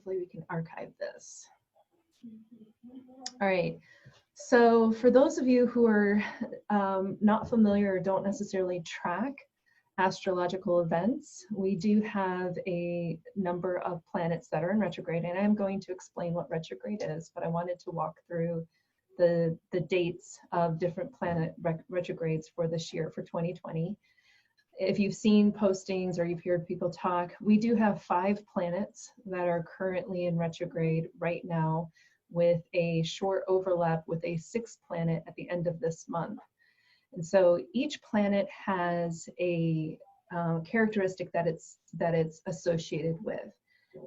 hopefully we can archive this. All right. So for those of you who are not familiar or don't necessarily track astrological events, we do have a number of planets that are in retrograde, and I'm going to explain what retrograde is, but I wanted to walk through the dates of different planet retrogrades for this year, for 2020. If you've seen postings or you've heard people talk, we do have 5 planets that are currently in retrograde right now, with a short overlap with a 6th planet at the end of this month. And so each planet has a characteristic that it's associated with.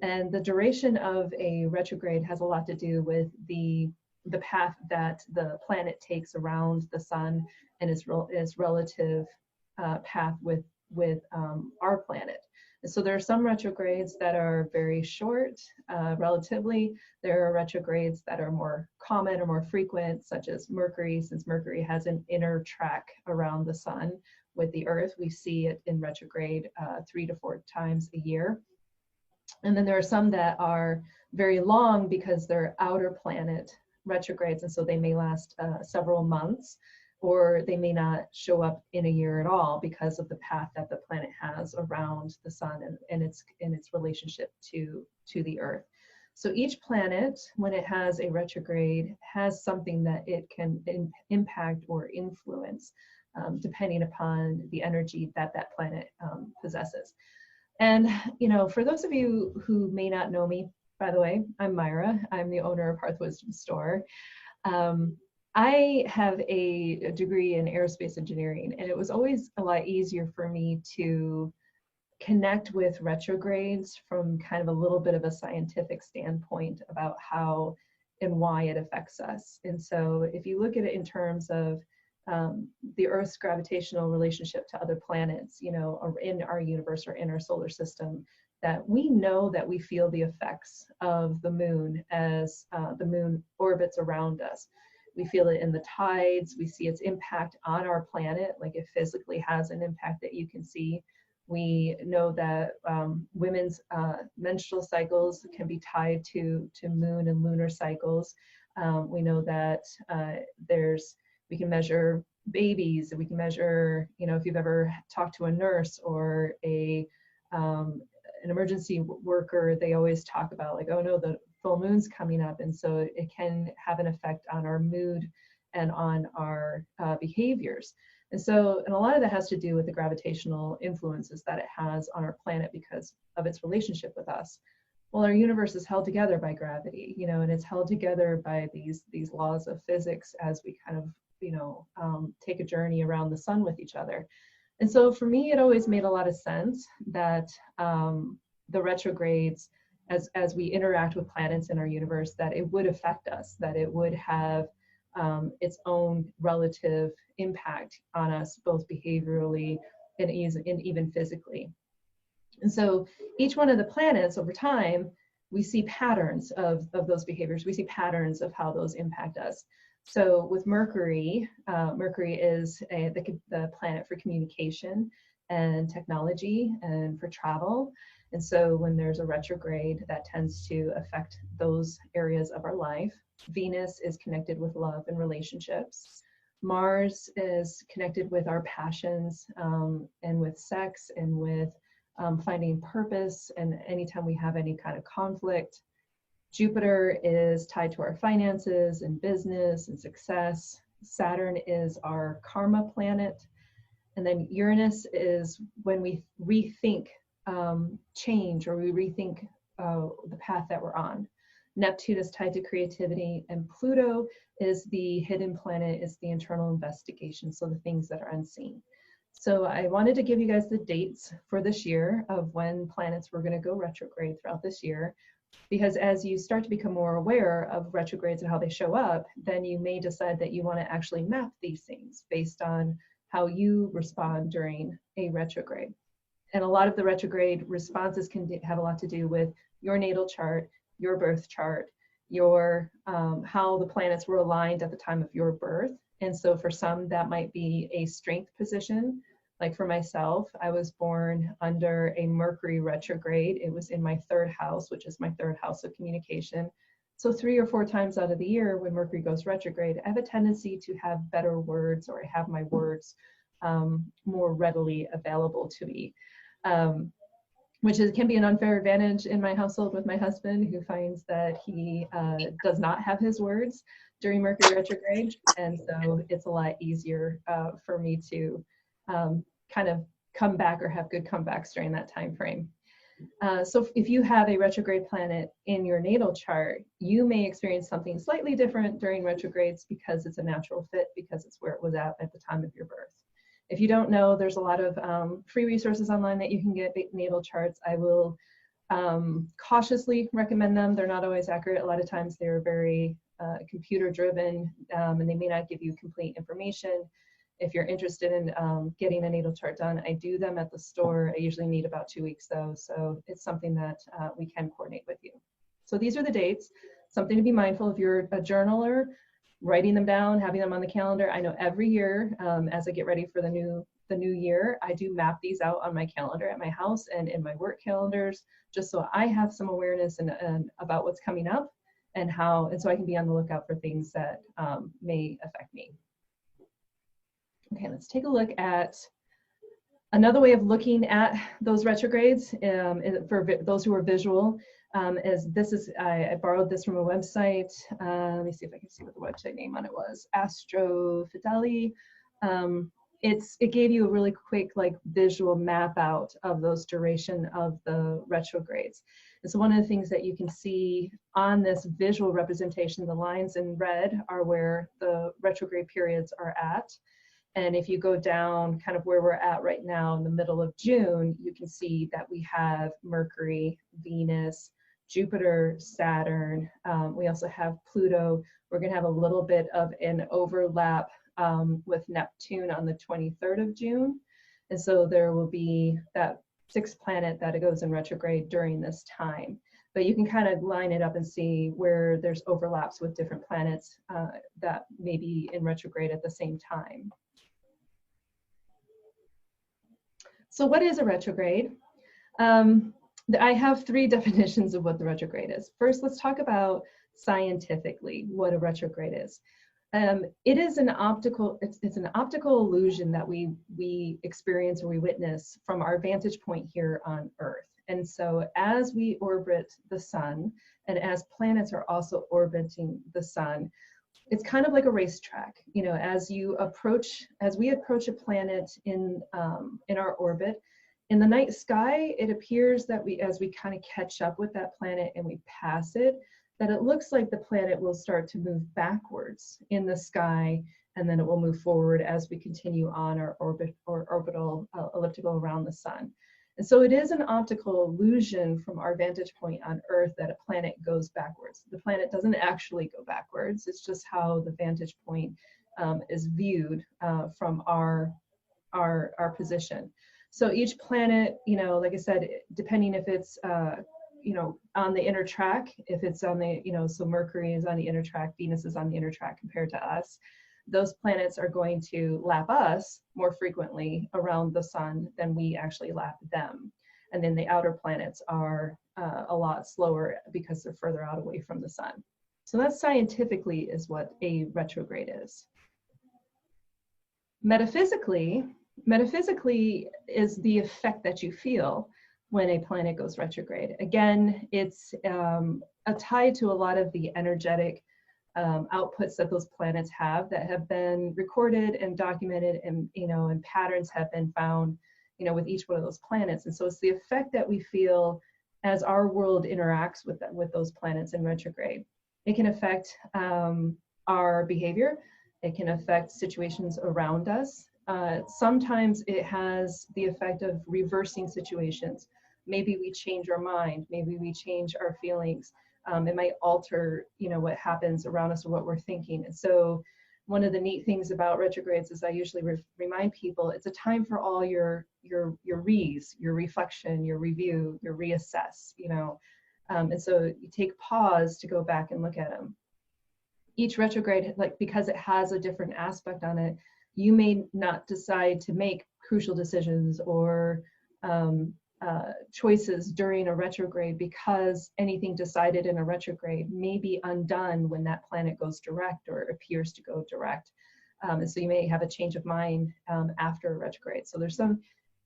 And the duration of a retrograde has a lot to do with the path that the planet takes around the sun and its relative path with our planet. And so there are some retrogrades that are very short, relatively. There are retrogrades that are more common or more frequent, such as Mercury. Since Mercury has an inner track around the sun with the Earth, we see it in retrograde 3 to 4 times a year. And then there are some that are very long because they're outer planet retrogrades, and so they may last several months, or they may not show up in a year at all because of the path that the planet has around the sun and its relationship to the Earth. So each planet, when it has a retrograde, has something that it can impact or influence, depending upon the energy that that planet possesses. And, you know, for those of you who may not know me, by the way, I'm Myra. I'm the owner of Hearth Wisdom Store. I have a degree in aerospace engineering, and it was always a lot easier for me to connect with retrogrades from kind of a little bit of a scientific standpoint about how and why it affects us. And so if you look at it in terms of the Earth's gravitational relationship to other planets, you know, or in our universe or in our solar system, that we know that we feel the effects of the moon as the moon orbits around us. We feel it in the tides. We see its impact on our planet, like it physically has an impact that you can see. We know that women's menstrual cycles can be tied to moon and lunar cycles. We know that we can measure babies, and we can measure, you know, if you've ever talked to a nurse or an emergency worker, they always talk about like, oh no, the full moon's coming up, and so it can have an effect on our mood and on our behaviors. And a lot of that has to do with the gravitational influences that it has on our planet because of its relationship with us. Well, our universe is held together by gravity, you know, and it's held together by these laws of physics as we kind of, you know, take a journey around the sun with each other. And so for me, it always made a lot of sense that the retrogrades, as we interact with planets in our universe, that it would affect us, that it would have its own relative impact on us, both behaviorally and even physically. And so each one of the planets over time, we see patterns of those behaviors. We see patterns of how those impact us. So with Mercury, Mercury is the planet for communication and technology and for travel. And so when there's a retrograde, that tends to affect those areas of our life. Venus is connected with love and relationships. Mars is connected with our passions and with sex and with finding purpose, and anytime we have any kind of conflict. Jupiter is tied to our finances and business and success. Saturn is our karma planet. And then Uranus is when we rethink change, or we rethink the path that we're on. Neptune is tied to creativity, and Pluto is the hidden planet, is the internal investigation, so the things that are unseen. So I wanted to give you guys the dates for this year of when planets were going to go retrograde throughout this year, because as you start to become more aware of retrogrades and how they show up, then you may decide that you want to actually map these things based on how you respond during a retrograde. And a lot of the retrograde responses can have a lot to do with your natal chart, your birth chart, your how the planets were aligned at the time of your birth. And so for some, that might be a strength position, Like for myself, I was born under a Mercury retrograde. It was in my third house, which is my third house of communication. So 3 or 4 times out of the year when Mercury goes retrograde, I have a tendency to have better words, or I have my words more readily available to me, which can be an unfair advantage in my household with my husband, who finds that he does not have his words during Mercury retrograde. And so it's a lot easier for me to kind of come back or have good comebacks during that time frame. So if you have a retrograde planet in your natal chart, you may experience something slightly different during retrogrades because it's a natural fit, because it's where it was at the time of your birth. If you don't know, there's a lot of free resources online that you can get natal charts. I will cautiously recommend them. They're not always accurate. A lot of times they're very computer driven, and they may not give you complete information. If you're interested in getting a natal chart done, I do them at the store. I usually need about 2 weeks though, so it's something that we can coordinate with you. So these are the dates, something to be mindful. If you're a journaler, writing them down, having them on the calendar. I know every year as I get ready for the new year, I do map these out on my calendar at my house and in my work calendars, just so I have some awareness and about what's coming up and so I can be on the lookout for things that may affect me. Okay, let's take a look at another way of looking at those retrogrades for those who are visual. I borrowed this from a website. Let me see if I can see what the website name on it was. Astro Fideli. It gave you a really quick visual map out of those duration of the retrogrades. And so one of the things that you can see on this visual representation, the lines in red are where the retrograde periods are at. And if you go down kind of where we're at right now in the middle of June, you can see that we have Mercury, Venus, Jupiter, Saturn. We also have Pluto. We're going to have a little bit of an overlap with Neptune on the 23rd of June. And so there will be that 6th planet that goes in retrograde during this time. But you can kind of line it up and see where there's overlaps with different planets that may be in retrograde at the same time. So what is a retrograde? I have 3 definitions of what the retrograde is. First, let's talk about scientifically what a retrograde is. It is an optical, it's an optical illusion that we experience or we witness from our vantage point here on Earth. And so as we orbit the sun, and as planets are also orbiting the sun, it's kind of like a racetrack. You know, as we approach a planet in our orbit, in the night sky, it appears that as we kind of catch up with that planet and we pass it, that it looks like the planet will start to move backwards in the sky, and then it will move forward as we continue on our orbit or orbital elliptical around the sun. And so it is an optical illusion from our vantage point on Earth that a planet goes backwards. The planet doesn't actually go backwards. It's just how the vantage point is viewed from our position. So each planet, you know, like I said, depending if it's you know, on the inner track, if it's on the, you know, so Mercury is on the inner track, Venus is on the inner track compared to us, those planets are going to lap us more frequently around the sun than we actually lap them. And then the outer planets are a lot slower because they're further out away from the sun. So that scientifically is what a retrograde is. Metaphysically is the effect that you feel when a planet goes retrograde. Again, it's tied to a lot of the energetic outputs that those planets have that have been recorded and documented, and you know, and patterns have been found, you know, with each one of those planets. And so it's the effect that we feel as our world interacts with those planets in retrograde. It can affect our behavior. It can affect situations around us. Sometimes it has the effect of reversing situations. Maybe we change our mind. Maybe we change our feelings. It might alter, you know, what happens around us or what we're thinking. And so one of the neat things about retrogrades is I usually remind people it's a time for all your re's, your reflection, your review, your reassess, you know. And so you take pause to go back and look at them. Each retrograde, like, because it has a different aspect on it, you may not decide to make crucial decisions or choices during a retrograde, because anything decided in a retrograde may be undone when that planet goes direct or appears to go direct. And so you may have a change of mind after a retrograde. So there's some,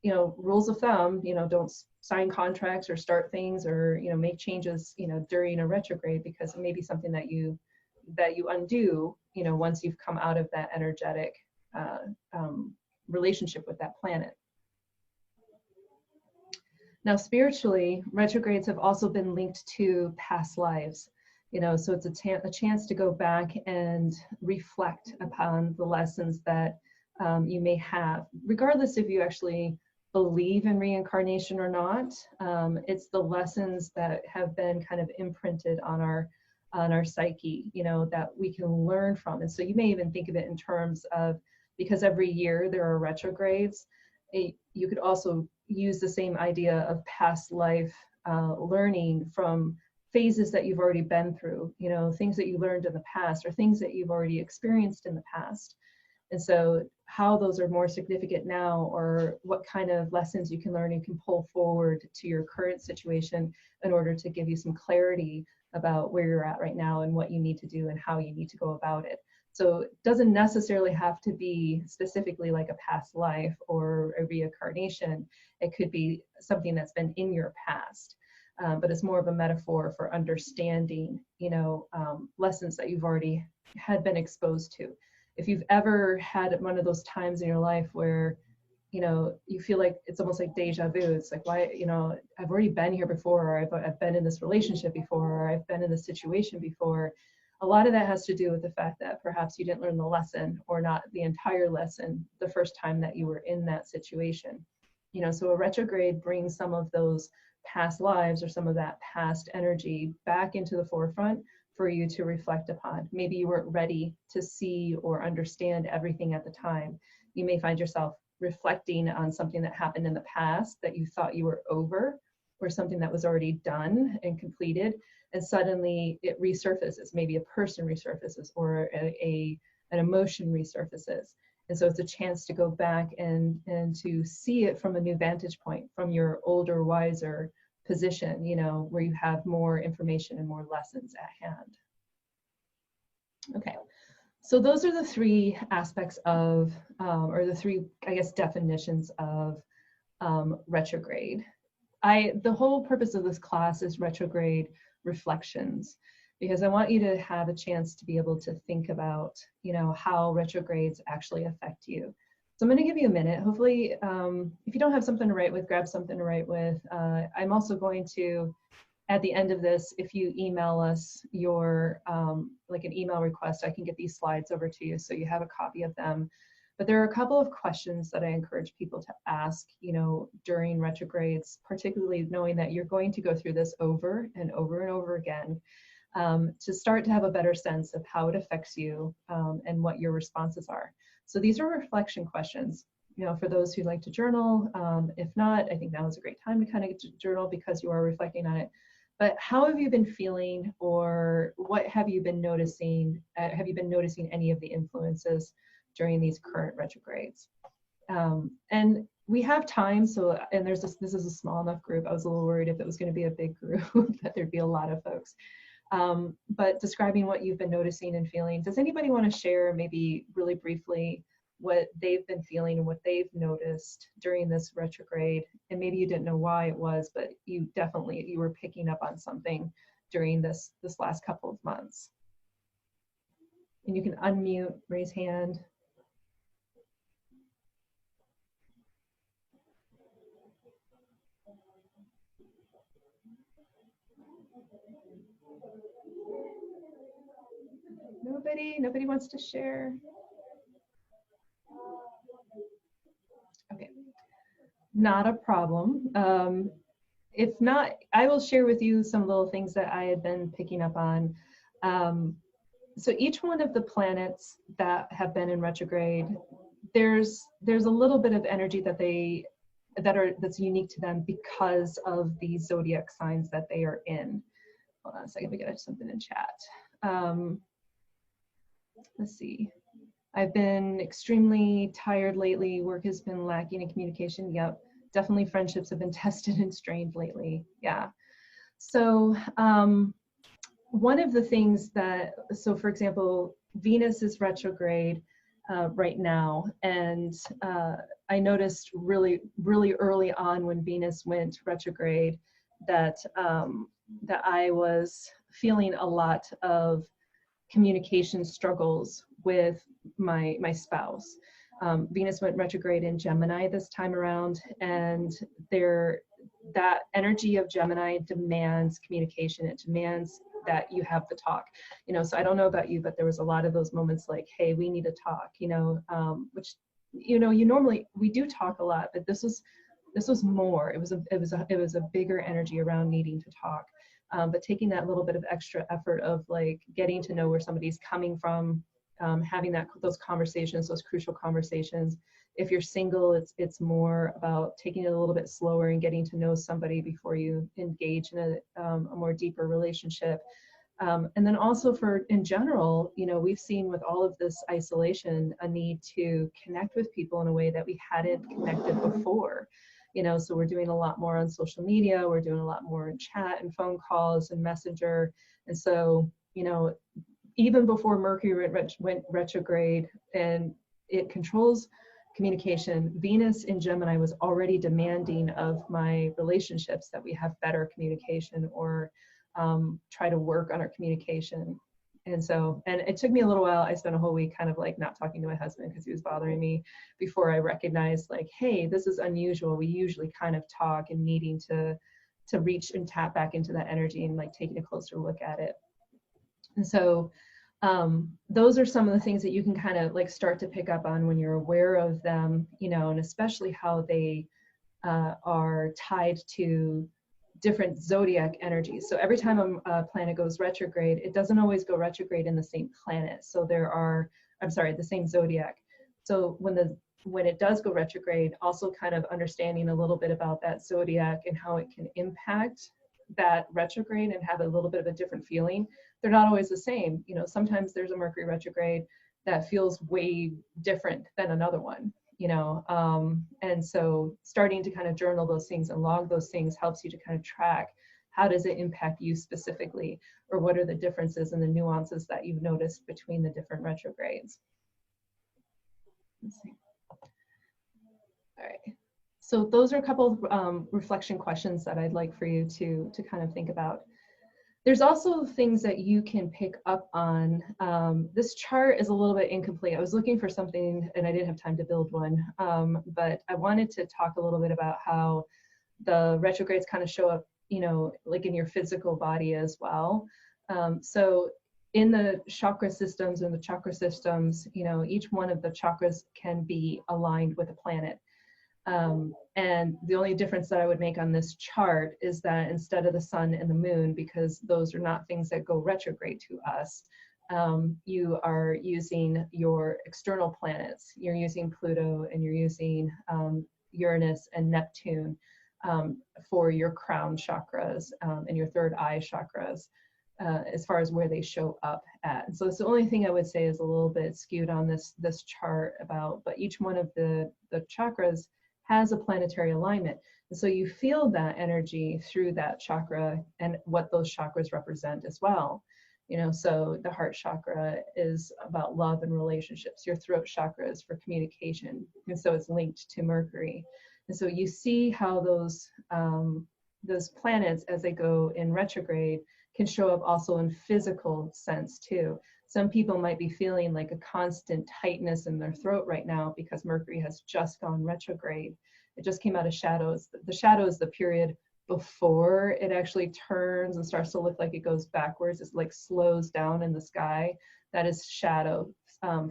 rules of thumb, don't sign contracts or start things or, make changes, during a retrograde, because it may be something that you undo, once you've come out of that energetic relationship with that planet. Now, spiritually, retrogrades have also been linked to past lives, so it's a chance to go back and reflect upon the lessons that you may have, regardless if you actually believe in reincarnation or not. It's the lessons that have been kind of imprinted on our psyche, that we can learn from. And so you may even think of it in terms of, because every year there are retrogrades, you could also use the same idea of past life learning from phases that you've already been through, things that you learned in the past or things that you've already experienced in the past. And so how those are more significant now, or what kind of lessons you can learn and can pull forward to your current situation in order to give you some clarity about where you're at right now and what you need to do and how you need to go about it. So it doesn't necessarily have to be specifically like a past life or a reincarnation. It could be something that's been in your past, but it's more of a metaphor for understanding, lessons that you've already had been exposed to. If you've ever had one of those times in your life where, you feel like it's almost like deja vu. It's like, why, I've already been here before, or I've been in this relationship before, or I've been in this situation before. A lot of that has to do with the fact that perhaps you didn't learn the lesson, or not the entire lesson, the first time that you were in that situation. So a retrograde brings some of those past lives or some of that past energy back into the forefront for you to reflect upon. Maybe you weren't ready to see or understand everything at the time. You may find yourself reflecting on something that happened in the past that you thought you were over, or something that was already done and completed, and suddenly it resurfaces. Maybe a person resurfaces, or an emotion resurfaces. And so it's a chance to go back and to see it from a new vantage point, from your older, wiser position, where you have more information and more lessons at hand. Okay, so those are the three aspects of, or the three, I guess, definitions of retrograde. The whole purpose of this class is retrograde reflections, because I want you to have a chance to be able to think about, how retrogrades actually affect you. So I'm going to give you a minute. Hopefully, if you don't have something to write with, grab something to write with. I'm also going to, at the end of this, if you email us your, like an email request, I can get these slides over to you so you have a copy of them. But there are a couple of questions that I encourage people to ask, during retrogrades, particularly knowing that you're going to go through this over and over and over again, to start to have a better sense of how it affects you and what your responses are. So these are reflection questions, for those who like to journal. If not, I think now is a great time to kind of get to journal because you are reflecting on it. But how have you been feeling, or what have you been noticing? Have you been noticing any of the influences during these current retrogrades? And we have time, so, and this is a small enough group. I was a little worried if it was going to be a big group that there'd be a lot of folks. But describing what you've been noticing and feeling. Does anybody want to share, maybe really briefly, what they've been feeling and what they've noticed during this retrograde? And maybe you didn't know why it was, but you were picking up on something during this last couple of months. And you can unmute, raise hand. Nobody wants to share. Okay, not a problem. If not, I will share with you some little things that I had been picking up on. So each one of the planets that have been in retrograde, there's a little bit of energy that's unique to them because of the zodiac signs that they are in. Hold on a second, we got something in chat. Let's see. I've been extremely tired lately. Work has been lacking in communication. Yep. Definitely friendships have been tested and strained lately. Yeah. So one of the things that, so for example, Venus is retrograde right now. And I noticed really, really early on when Venus went retrograde that, that I was feeling a lot of communication struggles with my spouse. Venus went retrograde in Gemini this time around, and that energy of Gemini demands communication. It demands that you have the talk, so I don't know about you, but there was a lot of those moments like, hey, we need to talk, which we do talk a lot, but this was more. It was a bigger energy around needing to talk. But taking that little bit of extra effort of like getting to know where somebody's coming from, having those conversations, those crucial conversations. If you're single, it's more about taking it a little bit slower and getting to know somebody before you engage in a more deeper relationship. And then also in general, we've seen with all of this isolation, a need to connect with people in a way that we hadn't connected before. So we're doing a lot more on social media, we're doing a lot more in chat and phone calls and messenger. And so, even before Mercury went retrograde and it controls communication, Venus in Gemini was already demanding of my relationships that we have better communication or try to work on our communication. And it took me a little while. I spent a whole week kind of like not talking to my husband because he was bothering me before I recognized like, hey, this is unusual. We usually kind of talk and needing to reach and tap back into that energy and like taking a closer look at it. And so those are some of the things that you can kind of like start to pick up on when you're aware of them, and especially how they are tied to different zodiac energies. So every time a planet goes retrograde, it doesn't always go retrograde in the same planet. So the same zodiac. So when it does go retrograde, also kind of understanding a little bit about that zodiac and how it can impact that retrograde and have a little bit of a different feeling. They're not always the same. Sometimes there's a Mercury retrograde that feels way different than another one. And so starting to kind of journal those things and log those things helps you to kind of track how does it impact you specifically, or what are the differences and the nuances that you've noticed between the different retrogrades. Let's see. All right. So those are a couple of reflection questions that I'd like for you to kind of think about. There's also things that you can pick up on. This chart is a little bit incomplete. I was looking for something and I didn't have time to build one, but I wanted to talk a little bit about how the retrogrades kind of show up, like in your physical body as well. So in the chakra systems and the chakra systems, each one of the chakras can be aligned with a planet. And the only difference that I would make on this chart is that instead of the sun and the moon, because those are not things that go retrograde to us, you are using your external planets. You're using Pluto and you're using Uranus and Neptune for your crown chakras and your third eye chakras as far as where they show up at. And so it's the only thing I would say is a little bit skewed on this chart but each one of the chakras has a planetary alignment. And so you feel that energy through that chakra and what those chakras represent as well. So the heart chakra is about love and relationships. Your throat chakra is for communication. And so it's linked to Mercury. And so you see how those planets, as they go in retrograde, can show up also in physical sense too. Some people might be feeling like a constant tightness in their throat right now because Mercury has just gone retrograde. It just came out of shadows. The shadow is the period before it actually turns and starts to look like it goes backwards. It's like slows down in the sky. That is shadow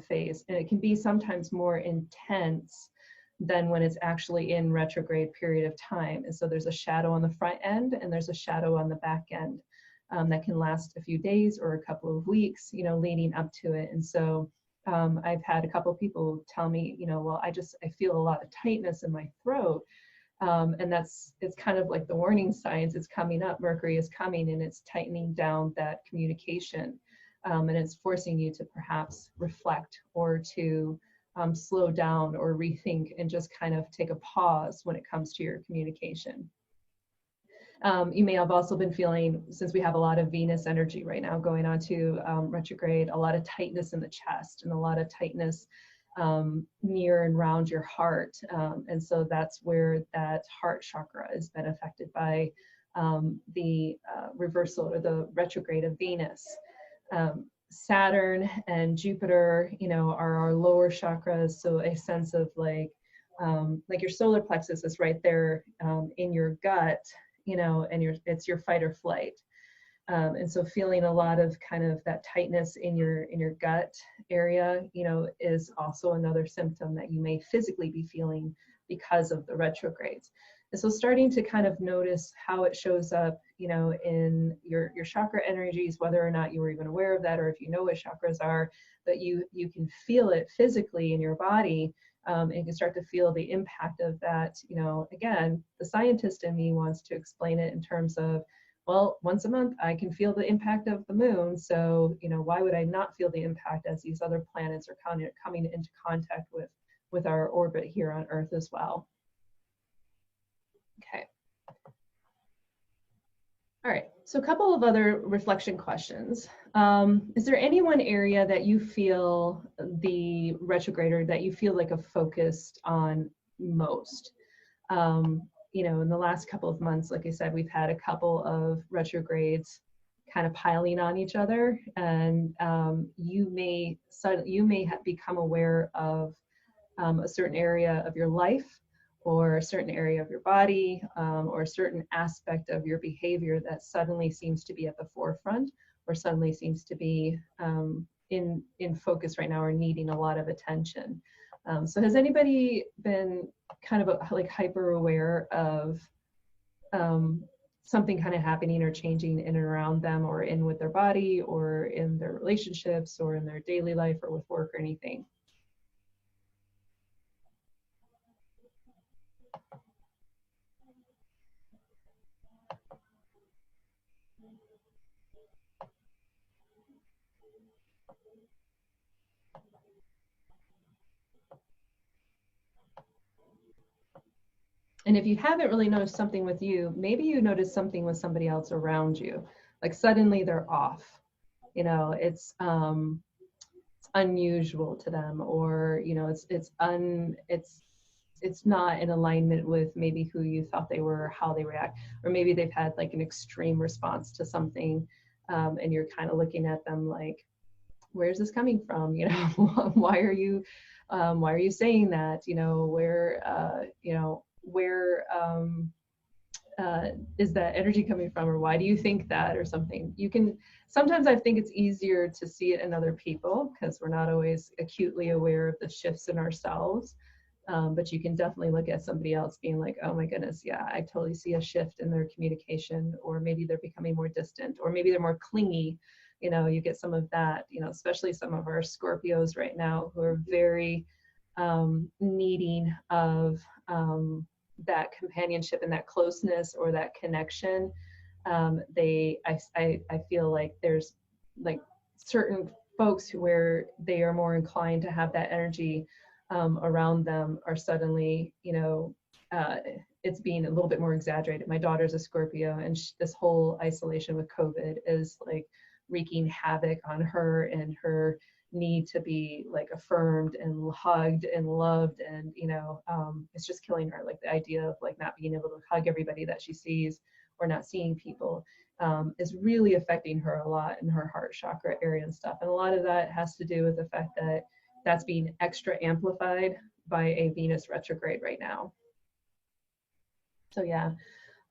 phase. And it can be sometimes more intense than when it's actually in retrograde period of time. And so there's a shadow on the front end and there's a shadow on the back end. That can last a few days or a couple of weeks, leading up to it. And so I've had a couple of people tell me, well, I feel a lot of tightness in my throat. And it's kind of like the warning signs. It's coming up. Mercury is coming and it's tightening down that communication. And it's forcing you to perhaps reflect or to slow down or rethink and just kind of take a pause when it comes to your communication. You may have also been feeling, since we have a lot of Venus energy right now going on to retrograde, a lot of tightness in the chest and a lot of tightness near and around your heart. And so that's where that heart chakra has been affected by the reversal or the retrograde of Venus. Saturn and Jupiter, you know, are our lower chakras. So a sense of like your solar plexus is right there in your gut, you know, and it's your fight or flight. And so feeling a lot of kind of that tightness in your gut area, you know, is also another symptom that you may physically be feeling because of the retrogrades. And so starting to kind of notice how it shows up, you know, in your chakra energies, whether or not you were even aware of that, or if you know what chakras are, but you can feel it physically in your body. And you can start to feel the impact of that. You know, again, the scientist in me wants to explain it in terms of, well, once a month I can feel the impact of the moon. So, you know, why would I not feel the impact as these other planets are coming into contact with our orbit here on Earth as well? Okay. All right, so a couple of other reflection questions. Is there any one area that you feel the retrograde, or that you feel like a focused on most? You know, in the last couple of months, like I said, we've had a couple of retrogrades kind of piling on each other, and you may become aware of a certain area of your life, or a certain area of your body, or a certain aspect of your behavior that suddenly seems to be at the forefront, or suddenly seems to be in focus right now, or needing a lot of attention. So has anybody been kind of like hyper aware of something kind of happening or changing in and around them, or in with their body, or in their relationships, or in their daily life, or with work or anything? And if you haven't really noticed something with you, maybe you notice something with somebody else around you. Like suddenly they're off. You know, it's unusual to them, or you know, it's not in alignment with maybe who you thought they were, or how they react, or maybe they've had like an extreme response to something, and you're kind of looking at them like, where's this coming from? You know, why are you saying that? You know, where is that energy coming from, or why do you think that, or something? You can, sometimes I think it's easier to see it in other people because we're not always acutely aware of the shifts in ourselves. But you can definitely look at somebody else being like, oh my goodness, yeah, I totally see a shift in their communication, or maybe they're becoming more distant, or maybe they're more clingy. You know, you get some of that, you know, especially some of our Scorpios right now who are very needing of that companionship and that closeness, or that connection. I feel like there's like certain folks where they are more inclined to have that energy around them, are suddenly, you know, it's being a little bit more exaggerated. My daughter's a Scorpio, and this whole isolation with COVID is like wreaking havoc on her and her need to be like affirmed and hugged and loved, and you know, it's just killing her. Like the idea of like not being able to hug everybody that she sees, or not seeing people, is really affecting her a lot in her heart chakra area and stuff. And a lot of that has to do with the fact that that's being extra amplified by a Venus retrograde right now. So yeah.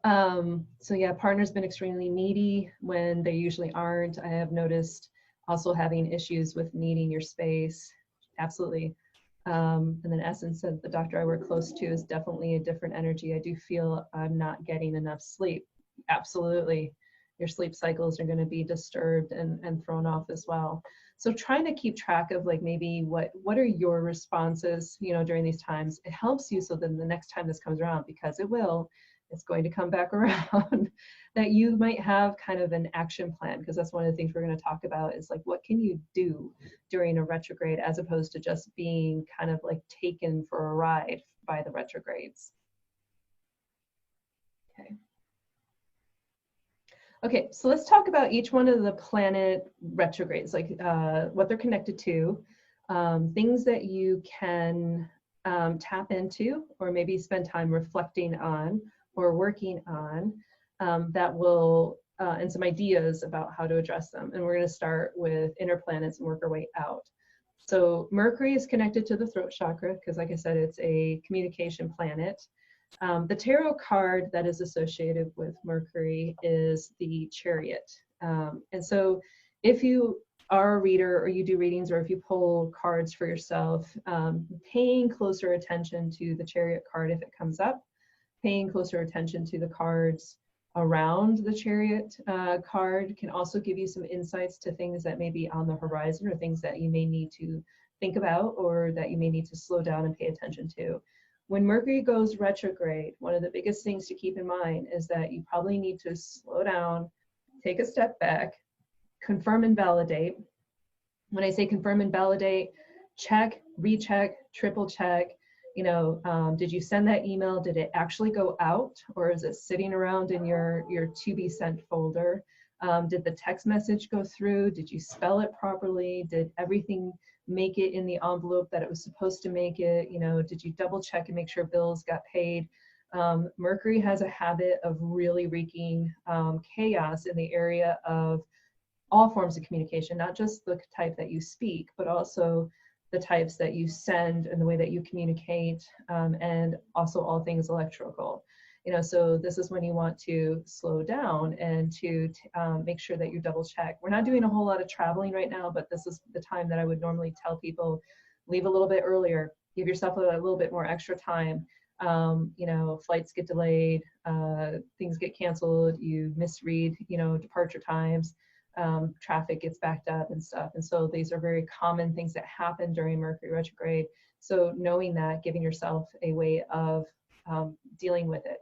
Partners been extremely needy when they usually aren't. I have noticed also having issues with needing your space. Absolutely. And then Essence said the doctor I work close to is definitely a different energy. I do feel I'm not getting enough sleep. Absolutely. Your sleep cycles are going to be disturbed and thrown off as well. So trying to keep track of like maybe what are your responses, you know, during these times. It helps you so then the next time this comes around, because it will, it's going to come back around, that you might have kind of an action plan, because that's one of the things we're going to talk about is like, what can you do during a retrograde as opposed to just being kind of like taken for a ride by the retrogrades. Okay. Okay, so let's talk about each one of the planet retrogrades, like what they're connected to, things that you can tap into or maybe spend time reflecting on or working on that will, and some ideas about how to address them. And we're going to start with inner planets and work our way out. So Mercury is connected to the throat chakra because, like I said, it's a communication planet. The tarot card that is associated with Mercury is the Chariot. And so if you are a reader or you do readings or if you pull cards for yourself, paying closer attention to the Chariot card if it comes up, paying closer attention to the cards around the Chariot card can also give you some insights to things that may be on the horizon or things that you may need to think about or that you may need to slow down and pay attention to. When Mercury goes retrograde, one of the biggest things to keep in mind is that you probably need to slow down, take a step back, confirm and validate. When I say confirm and validate, check, recheck, triple check. You know, did you send that email? Did it actually go out, or is it sitting around in your to be sent folder? Did the text message go through? Did you spell it properly? Did everything make it in the envelope that it was supposed to make it? You know, did you double check and make sure bills got paid? Mercury has a habit of really wreaking chaos in the area of all forms of communication, not just the type that you speak, but also the types that you send and the way that you communicate, and also all things electrical. You know, so this is when you want to slow down and to make sure that you double check. We're not doing a whole lot of traveling right now, but this is the time that I would normally tell people, leave a little bit earlier, give yourself a little bit more extra time. You know, flights get delayed, things get canceled, you misread, you know, departure times. Traffic gets backed up and stuff. And so these are very common things that happen during Mercury retrograde. So knowing that, giving yourself a way of dealing with it.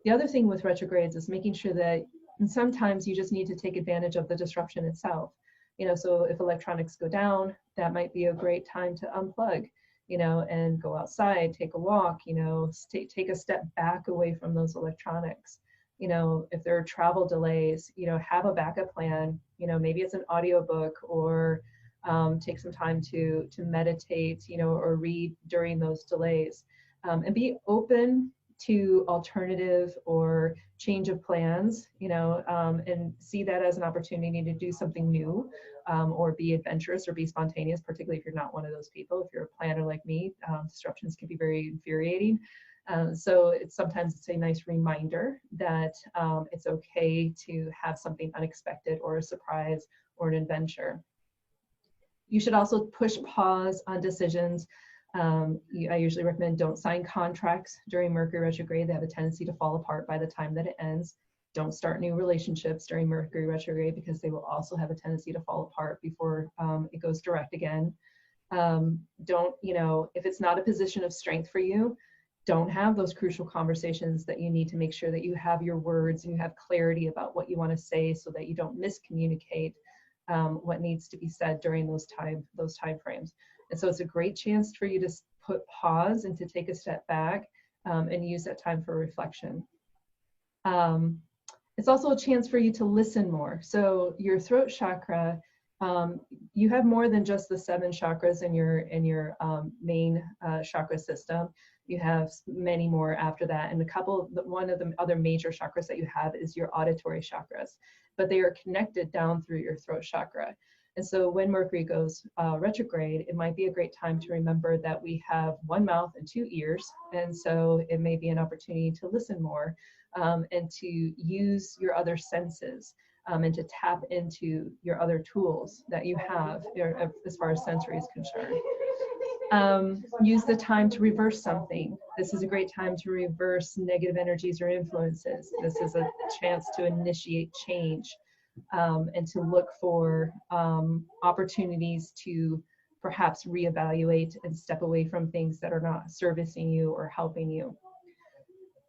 The other thing with retrogrades is making sure that, and sometimes you just need to take advantage of the disruption itself. You know, so if electronics go down, that might be a great time to unplug, you know, and go outside, take a walk, you know, take a step back away from those electronics. You know, if there are travel delays, you know, have a backup plan. You know, maybe it's an audiobook or take some time to meditate, you know, or read during those delays, and be open to alternative or change of plans, you know, and see that as an opportunity to do something new, or be adventurous or be spontaneous, particularly if you're not one of those people. If you're a planner like me, disruptions can be very infuriating. So sometimes it's a nice reminder that it's okay to have something unexpected or a surprise or an adventure. You should also push pause on decisions. I usually recommend don't sign contracts during Mercury retrograde. They have a tendency to fall apart by the time that it ends. Don't start new relationships during Mercury retrograde because they will also have a tendency to fall apart before it goes direct again. Don't, you know, if it's not a position of strength for you, don't have those crucial conversations that you need to make sure that you have your words and you have clarity about what you want to say so that you don't miscommunicate what needs to be said during those time frames. And so it's a great chance for you to put pause and to take a step back and use that time for reflection. It's also a chance for you to listen more. So your throat chakra, you have more than just the 7 chakras in your main chakra system. You have many more after that, and one of the other major chakras that you have is your auditory chakras, but they are connected down through your throat chakra. And so when Mercury goes retrograde, it might be a great time to remember that we have 1 mouth and 2 ears, and so it may be an opportunity to listen more and to use your other senses and to tap into your other tools that you have as far as sensory is concerned. Use the time to reverse something. This is a great time to reverse negative energies or influences. This is a chance to initiate change and to look for opportunities to perhaps reevaluate and step away from things that are not servicing you or helping you.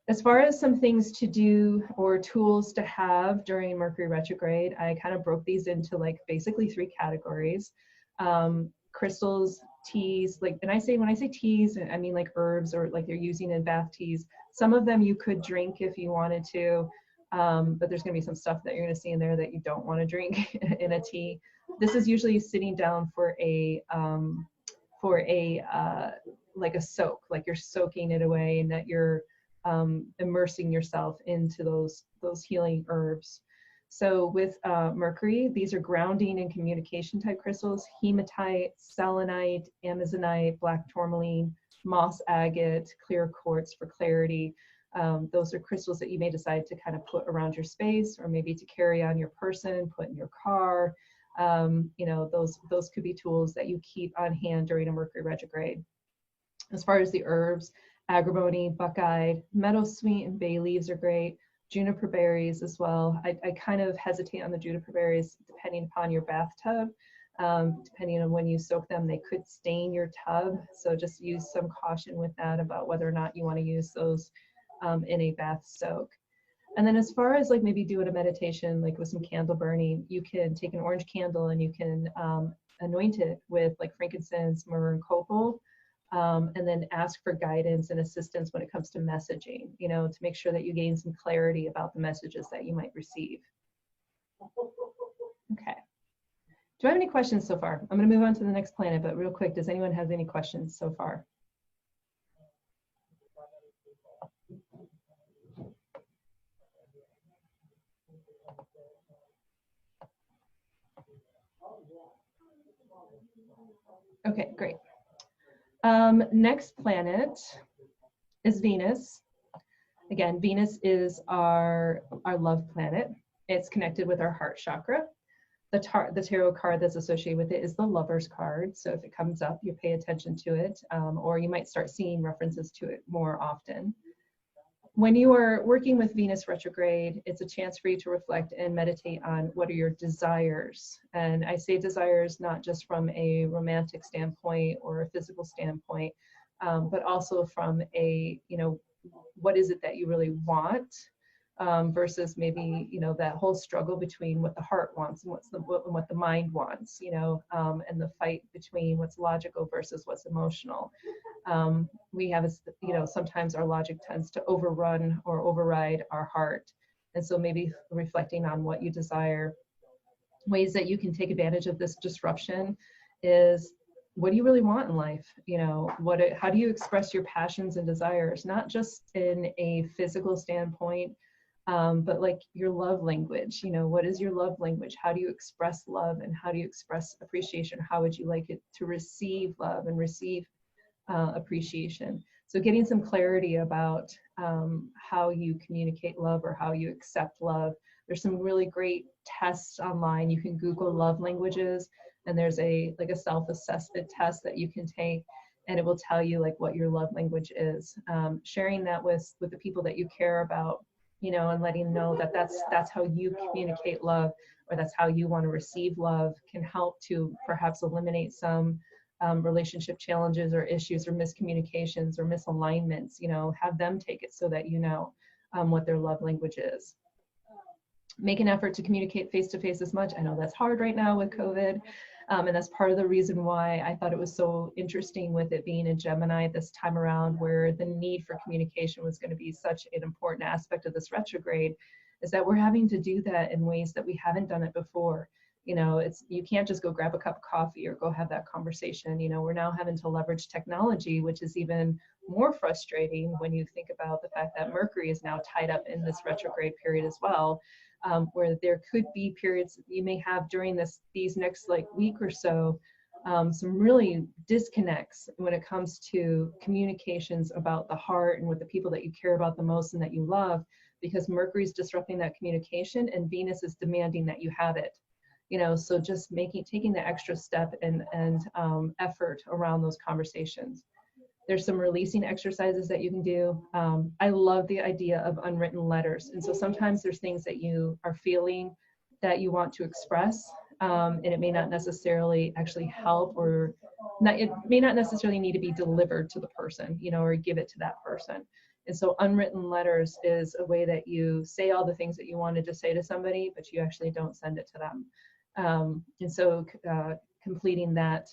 As far as some things to do or tools to have during Mercury retrograde, I kind of broke these into like basically 3 categories. Crystals, teas, like, and when I say teas, I mean like herbs or like they're using in bath teas. Some of them you could drink if you wanted to, but there's going to be some stuff that you're going to see in there that you don't want to drink in a tea. This is usually sitting down for a like a soak, like you're soaking it away and that you're immersing yourself into those healing herbs. So with Mercury, these are grounding and communication type crystals: hematite, selenite, amazonite, black tourmaline, moss agate, clear quartz for clarity. Those are crystals that you may decide to kind of put around your space, or maybe to carry on your person, put in your car. You know, those could be tools that you keep on hand during a Mercury retrograde. As far as the herbs, agrimony, buckeye, meadowsweet, and bay leaves are great. Juniper berries as well. I kind of hesitate on the juniper berries depending upon your bathtub. Depending on when you soak them, they could stain your tub. So just use some caution with that about whether or not you want to use those in a bath soak. And then as far as like maybe doing a meditation, like with some candle burning, you can take an orange candle and you can anoint it with like frankincense, myrrh, and copal. And then ask for guidance and assistance when it comes to messaging, you know, to make sure that you gain some clarity about the messages that you might receive. Okay. Do I have any questions so far? I'm going to move on to the next planet, but real quick, does anyone have any questions so far? Okay, great. Next planet is Venus. Again, Venus is our love planet. It's connected with our heart chakra. The tarot card that's associated with it is the Lover's card. So if it comes up, you pay attention to it, or you might start seeing references to it more often. When you are working with Venus retrograde, it's a chance for you to reflect and meditate on what are your desires. And I say desires not just from a romantic standpoint or a physical standpoint, but also from a, you know, what is it that you really want, versus maybe, you know, that whole struggle between what the heart wants and what the mind wants, you know, and the fight between what's logical versus what's emotional. We have, you know, sometimes our logic tends to overrun or override our heart. And so maybe reflecting on what you desire, ways that you can take advantage of this disruption is, what do you really want in life? You know, how do you express your passions and desires, not just in a physical standpoint, but like your love language. You know, what is your love language? How do you express love, and how do you express appreciation? How would you like it to receive love and receive appreciation? So getting some clarity about how you communicate love or how you accept love. There's some really great tests online. You can Google love languages, and there's a self-assessment test that you can take, and it will tell you like what your love language is. Sharing that with the people that you care about, you know, and letting them know that that's how you communicate love, or that's how you want to receive love, can help to perhaps eliminate some relationship challenges or issues or miscommunications or misalignments. You know, have them take it so that you know what their love language is. Make an effort to communicate face-to-face as much. I know that's hard right now with COVID. And that's part of the reason why I thought it was so interesting with it being in Gemini this time around, where the need for communication was going to be such an important aspect of this retrograde, is that we're having to do that in ways that we haven't done it before. You know, you can't just go grab a cup of coffee or go have that conversation. You know, we're now having to leverage technology, which is even more frustrating when you think about the fact that Mercury is now tied up in this retrograde period as well. Where there could be periods you may have during these next like week or so, some really disconnects when it comes to communications about the heart and with the people that you care about the most and that you love, because Mercury is disrupting that communication and Venus is demanding that you have it. You know, so just taking the extra step and effort around those conversations. There's some releasing exercises that you can do. I love the idea of unwritten letters. And so sometimes there's things that you are feeling that you want to express, and it may not necessarily actually help, it may not necessarily need to be delivered to the person, you know, or give it to that person. And so unwritten letters is a way that you say all the things that you wanted to say to somebody, but you actually don't send it to them. And so completing that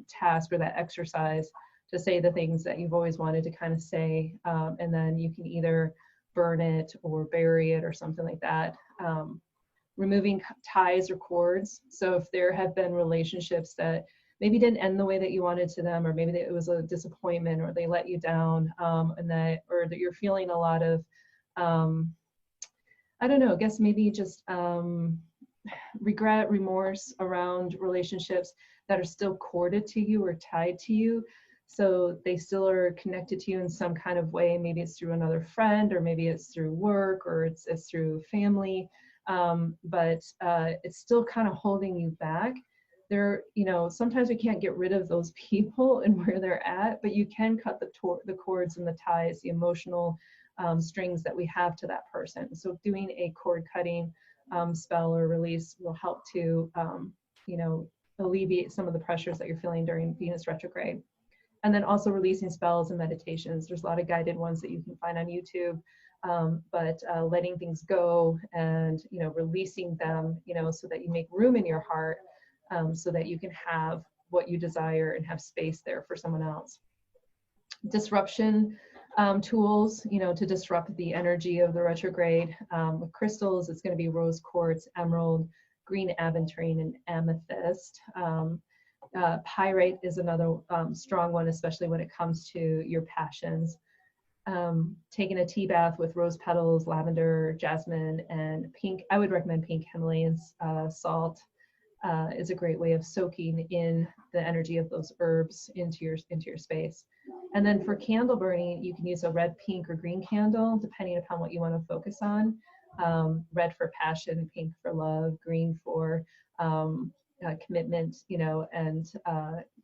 task or that exercise to say the things that you've always wanted to kind of say, and then you can either burn it or bury it or something like that. Removing ties or cords. So if there have been relationships that maybe didn't end the way that you wanted to them, or maybe it was a disappointment, or they let you down, and that, or that you're feeling a lot of, I don't know, I guess maybe just regret, remorse around relationships that are still corded to you or tied to you. So they still are connected to you in some kind of way. Maybe it's through another friend, or maybe it's through work, or it's through family. But it's still kind of holding you back. There, you know, sometimes we can't get rid of those people and where they're at, but you can cut the cords and the ties, the emotional strings that we have to that person. So doing a cord cutting spell or release will help to, you know, alleviate some of the pressures that you're feeling during Venus retrograde. And then also releasing spells and meditations. There's a lot of guided ones that you can find on YouTube. But letting things go and, you know, releasing them, you know, so that you make room in your heart, so that you can have what you desire and have space there for someone else. Disruption tools, you know, to disrupt the energy of the retrograde. With crystals, it's going to be rose quartz, emerald, green aventurine, and amethyst. Pyrite is another strong one, especially when it comes to your passions. Taking a tea bath with rose petals, lavender, jasmine, and pink. I would recommend pink Himalayan salt. Is a great way of soaking in the energy of those herbs into your space. And then for candle burning, you can use a red, pink, or green candle, depending upon what you want to focus on. Red for passion, pink for love, green for commitment, you know, and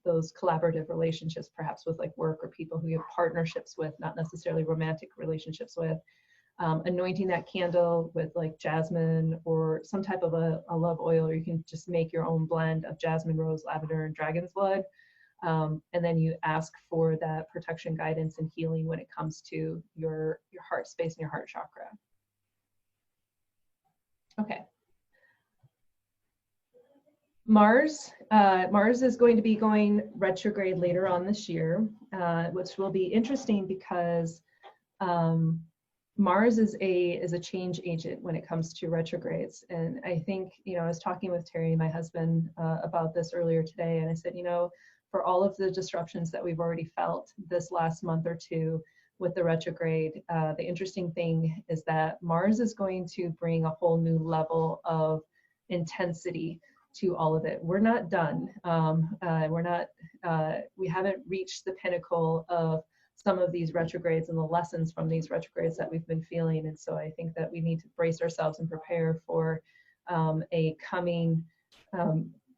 those collaborative relationships, perhaps with like work or people who you have partnerships with, not necessarily romantic relationships with. Anointing that candle with like jasmine or some type of a love oil, or you can just make your own blend of jasmine, rose, lavender, and dragon's blood. And then you ask for that protection, guidance, and healing when it comes to your heart space and your heart chakra. Okay. Mars is going to be going retrograde later on this year, which will be interesting because Mars is a change agent when it comes to retrogrades. And I think, you know, I was talking with Terry, my husband, about this earlier today, and I said, you know, for all of the disruptions that we've already felt this last month or two with the retrograde, the interesting thing is that Mars is going to bring a whole new level of intensity to all of it. We're not done. We haven't reached the pinnacle of some of these retrogrades and the lessons from these retrogrades that we've been feeling. And so I think that we need to brace ourselves and prepare for a coming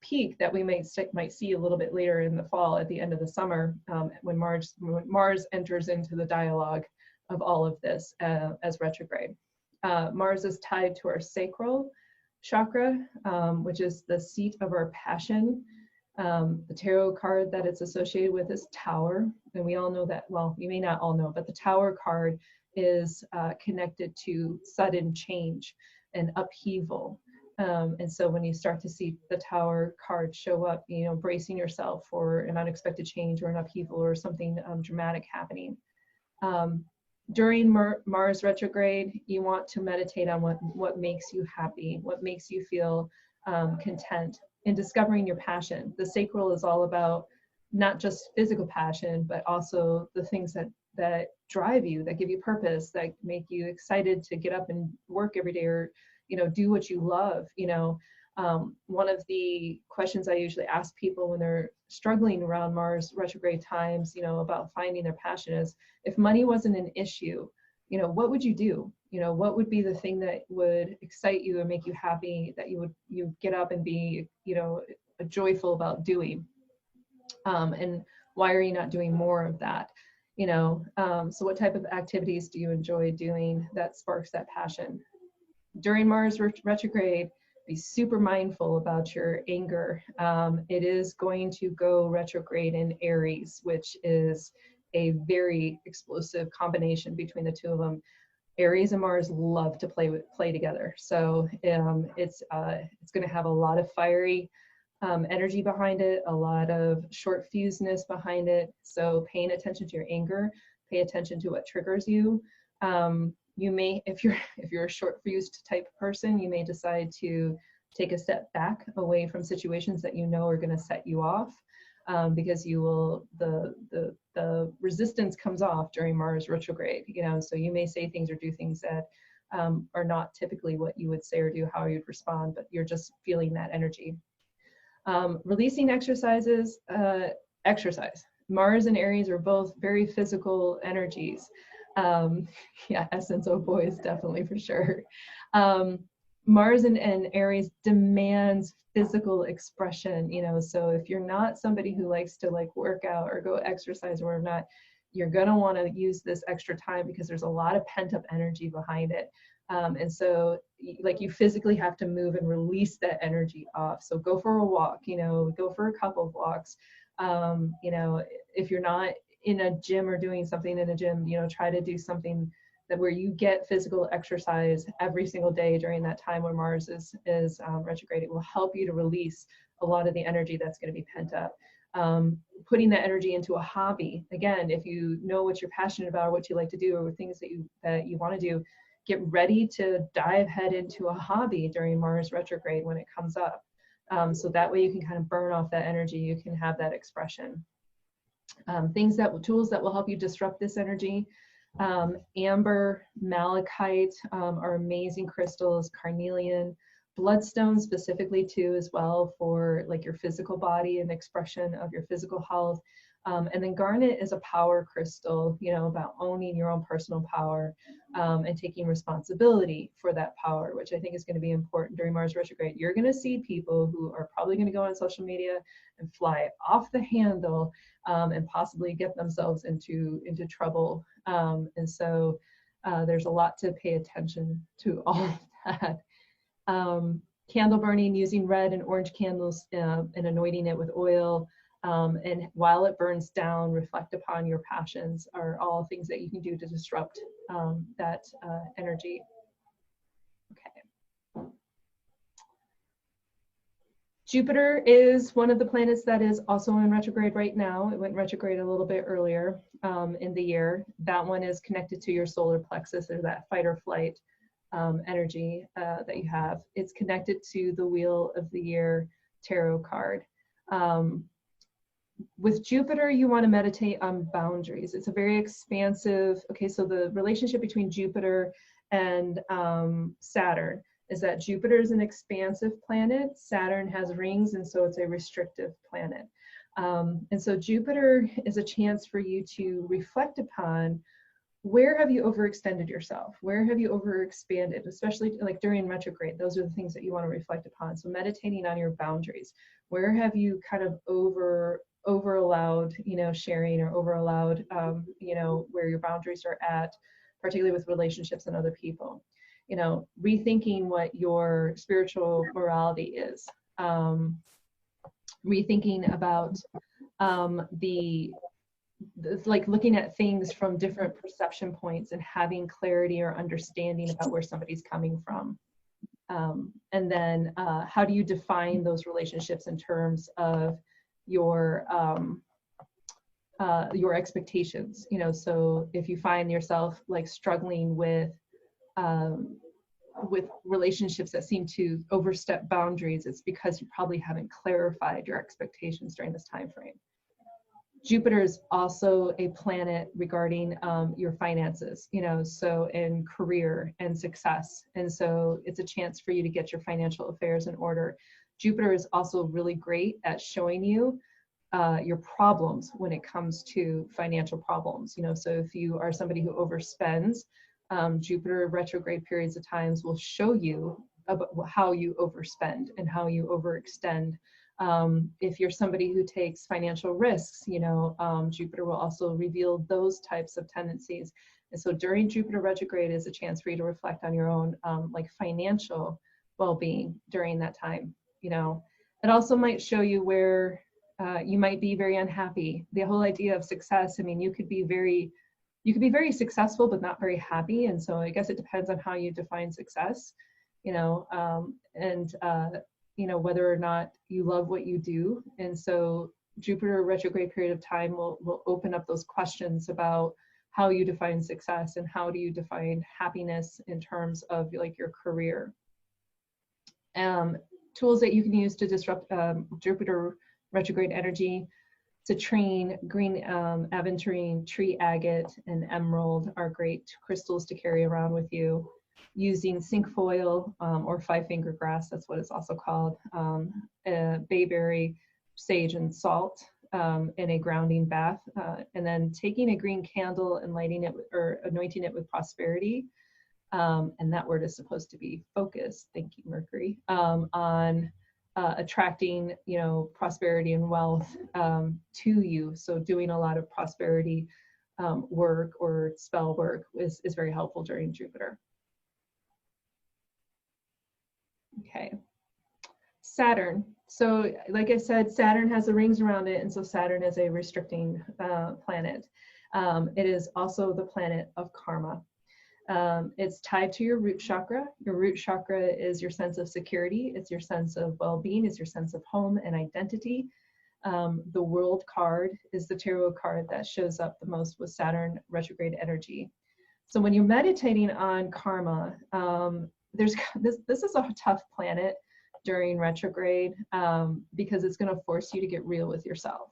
peak that we might see a little bit later in the fall, at the end of the summer, when Mars enters into the dialogue of all of this as retrograde. Mars is tied to our sacral chakra, which is the seat of our passion. The tarot card that it's associated with is Tower, and we all know that, well, you may not all know, but the Tower card is connected to sudden change and upheaval. And so when you start to see the Tower card show up, you know, bracing yourself for an unexpected change or an upheaval or something dramatic happening. During Mars retrograde, you want to meditate on what makes you happy, what makes you feel content, in discovering your passion. The sacral is all about not just physical passion, but also the things that drive you, that give you purpose, that make you excited to get up and work every day, or, you know, do what you love. You know, one of the questions I usually ask people when they're struggling around Mars retrograde times, you know, about finding their passion is, if money wasn't an issue, you know, what would you do? You know, what would be the thing that would excite you and make you happy, that you get up and be, you know, joyful about doing? And why are you not doing more of that? You know, so what type of activities do you enjoy doing that sparks that passion? During Mars retrograde, be super mindful about your anger. It is going to go retrograde in Aries, which is a very explosive combination between the two of them. Aries and Mars love to play together. So it's going to have a lot of fiery energy behind it, a lot of short fuseness behind it. So paying attention to your anger, pay attention to what triggers you. You may, if you're a short fused type person, you may decide to take a step back away from situations that you know are going to set you off, because you will, the resistance comes off during Mars retrograde, you know, so you may say things or do things that are not typically what you would say or do, how you'd respond, but you're just feeling that energy. Releasing exercises, exercise. Mars and Aries are both very physical energies. Yeah, essence, oh boys, definitely for sure. Mars and Aries demands physical expression, you know, so if you're not somebody who likes to like work out or go exercise or not, you're gonna want to use this extra time because there's a lot of pent-up energy behind it. And so like you physically have to move and release that energy off. So go for a walk, you know, go for a couple of walks. You know, if you're not in a gym or doing something in a gym, you know, try to do something that where you get physical exercise every single day during that time when Mars is retrograde. It will help you to release a lot of the energy that's going to be pent up. Putting that energy into a hobby. Again, if you know what you're passionate about or what you like to do or things that you want to do, get ready to dive head into a hobby during Mars retrograde when it comes up. So that way you can kind of burn off that energy, you can have that expression. Tools that will help you disrupt this energy. Amber, malachite are amazing crystals, carnelian, bloodstone specifically too as well for like your physical body and expression of your physical health. And then garnet is a power crystal, you know, about owning your own personal power and taking responsibility for that power, which I think is going to be important during Mars retrograde. You're going to see people who are probably going to go on social media and fly off the handle and possibly get themselves into trouble. And so there's a lot to pay attention to all of that. Candle burning, using red and orange candles and anointing it with oil. And while it burns down, reflect upon your passions are all things that you can do to disrupt that energy. Okay. Jupiter is one of the planets that is also in retrograde right now. It went retrograde a little bit earlier in the year. That one is connected to your solar plexus, or that fight or flight energy that you have. It's connected to the Wheel of the Year tarot card. With Jupiter, you want to meditate on boundaries. It's a very expansive, okay, so the relationship between Jupiter and Saturn is that Jupiter is an expansive planet, Saturn has rings, and so it's a restrictive planet. And so Jupiter is a chance for you to reflect upon, where have you overextended yourself? Where have you overexpanded, especially like during retrograde? Those are the things that you want to reflect upon. So meditating on your boundaries. Where have you kind of over allowed, you know, sharing, or over allowed, you know, where your boundaries are at, particularly with relationships and other people. You know, rethinking what your spiritual morality is. Rethinking about like looking at things from different perception points and having clarity or understanding about where somebody's coming from. And then how do you define those relationships in terms of your expectations? You know, so if you find yourself like struggling with relationships that seem to overstep boundaries, it's because you probably haven't clarified your expectations during this time frame. Jupiter is also a planet regarding your finances, you know, so in career and success. And so it's a chance for you to get your financial affairs in order. Jupiter is also really great at showing you your problems when it comes to financial problems. You know, so if you are somebody who overspends, Jupiter retrograde periods of times will show you about how you overspend and how you overextend. If you're somebody who takes financial risks, you know, Jupiter will also reveal those types of tendencies. And so during Jupiter retrograde is a chance for you to reflect on your own like financial well-being during that time. You know, it also might show you where You might be very unhappy. The whole idea of success, I mean, you could be very successful, but not very happy. And so I guess it depends on how you define success, you know, you know, whether or not you love what you do. And so Jupiter retrograde period of time will open up those questions about how you define success and how do you define happiness in terms of like your career. Tools that you can use to disrupt Jupiter retrograde energy: citrine, green aventurine, tree agate, and emerald are great crystals to carry around with you. Using cinquefoil or five-finger grass, that's what it's also called, bayberry, sage, and salt in a grounding bath, and then taking a green candle and lighting it or anointing it with prosperity. And that word is supposed to be focused, thank you, Mercury, on attracting, you know, prosperity and wealth to you. So doing a lot of prosperity work or spell work is very helpful during Jupiter. Okay, Saturn. So like I said, Saturn has the rings around it, and so Saturn is a restricting planet. It is also the planet of karma. It's tied to your root chakra. Your root chakra is your sense of security. It's your sense of well-being. It's your sense of home and identity. The World card is the tarot card that shows up the most with Saturn retrograde energy. So when you're meditating on karma, this is a tough planet during retrograde because it's going to force you to get real with yourself.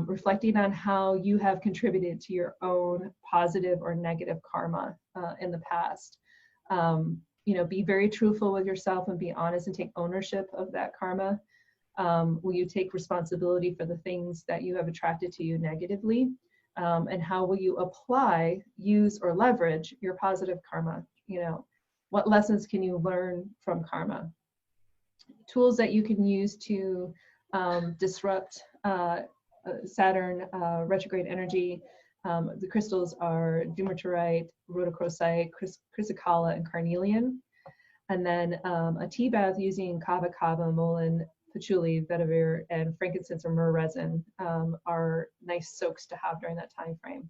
Reflecting on how you have contributed to your own positive or negative karma in the past. You know, be very truthful with yourself and be honest and take ownership of that karma. Will you take responsibility for the things that you have attracted to you negatively? And how will you apply, use, or leverage your positive karma? You know, what lessons can you learn from karma? Tools that you can use to disrupt Saturn retrograde energy. The crystals are dumertorite, rhodochrosite, chrysocolla, and carnelian. And then a tea bath using kava, mullein, patchouli, vetiver, and frankincense or myrrh resin are nice soaks to have during that time frame.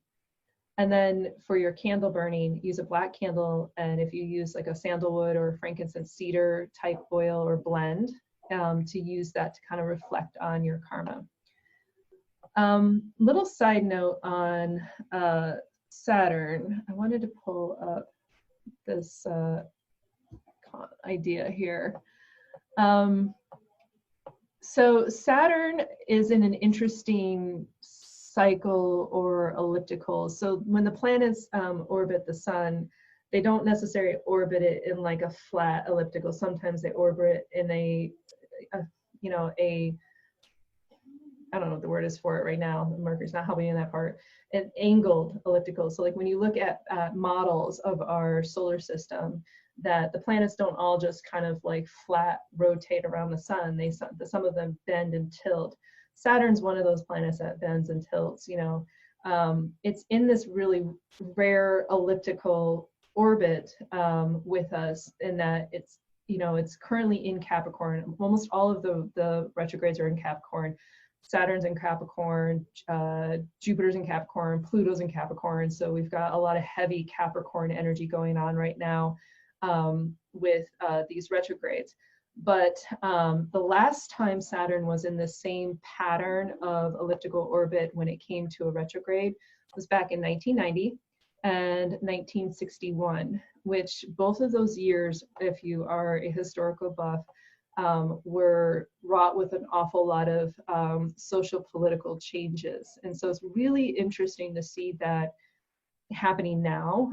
And then for your candle burning, use a black candle, and if you use like a sandalwood or frankincense cedar type oil or blend, to use that to kind of reflect on your karma. Little side note on Saturn. I wanted to pull up this idea here. So Saturn is in an interesting cycle or elliptical. So when the planets orbit the sun, they don't necessarily orbit it in like a flat elliptical. Sometimes they orbit in a you know, I don't know what the word is for it right now. Mercury's not helping in that part. An angled elliptical. So like when you look at models of our solar system, that the planets don't all just kind of like flat rotate around the sun. Some of them bend and tilt. Saturn's one of those planets that bends and tilts, you know. It's in this really rare elliptical orbit with us, in that it's, you know, it's currently in Capricorn. Almost all of the retrogrades are in Capricorn. Saturn's in Capricorn, Jupiter's in Capricorn, Pluto's in Capricorn. So we've got a lot of heavy Capricorn energy going on right now with these retrogrades. But the last time Saturn was in the same pattern of elliptical orbit when it came to a retrograde was back in 1990 and 1961, which both of those years, if you are a historical buff, were wrought with an awful lot of social political changes. And so it's really interesting to see that happening now.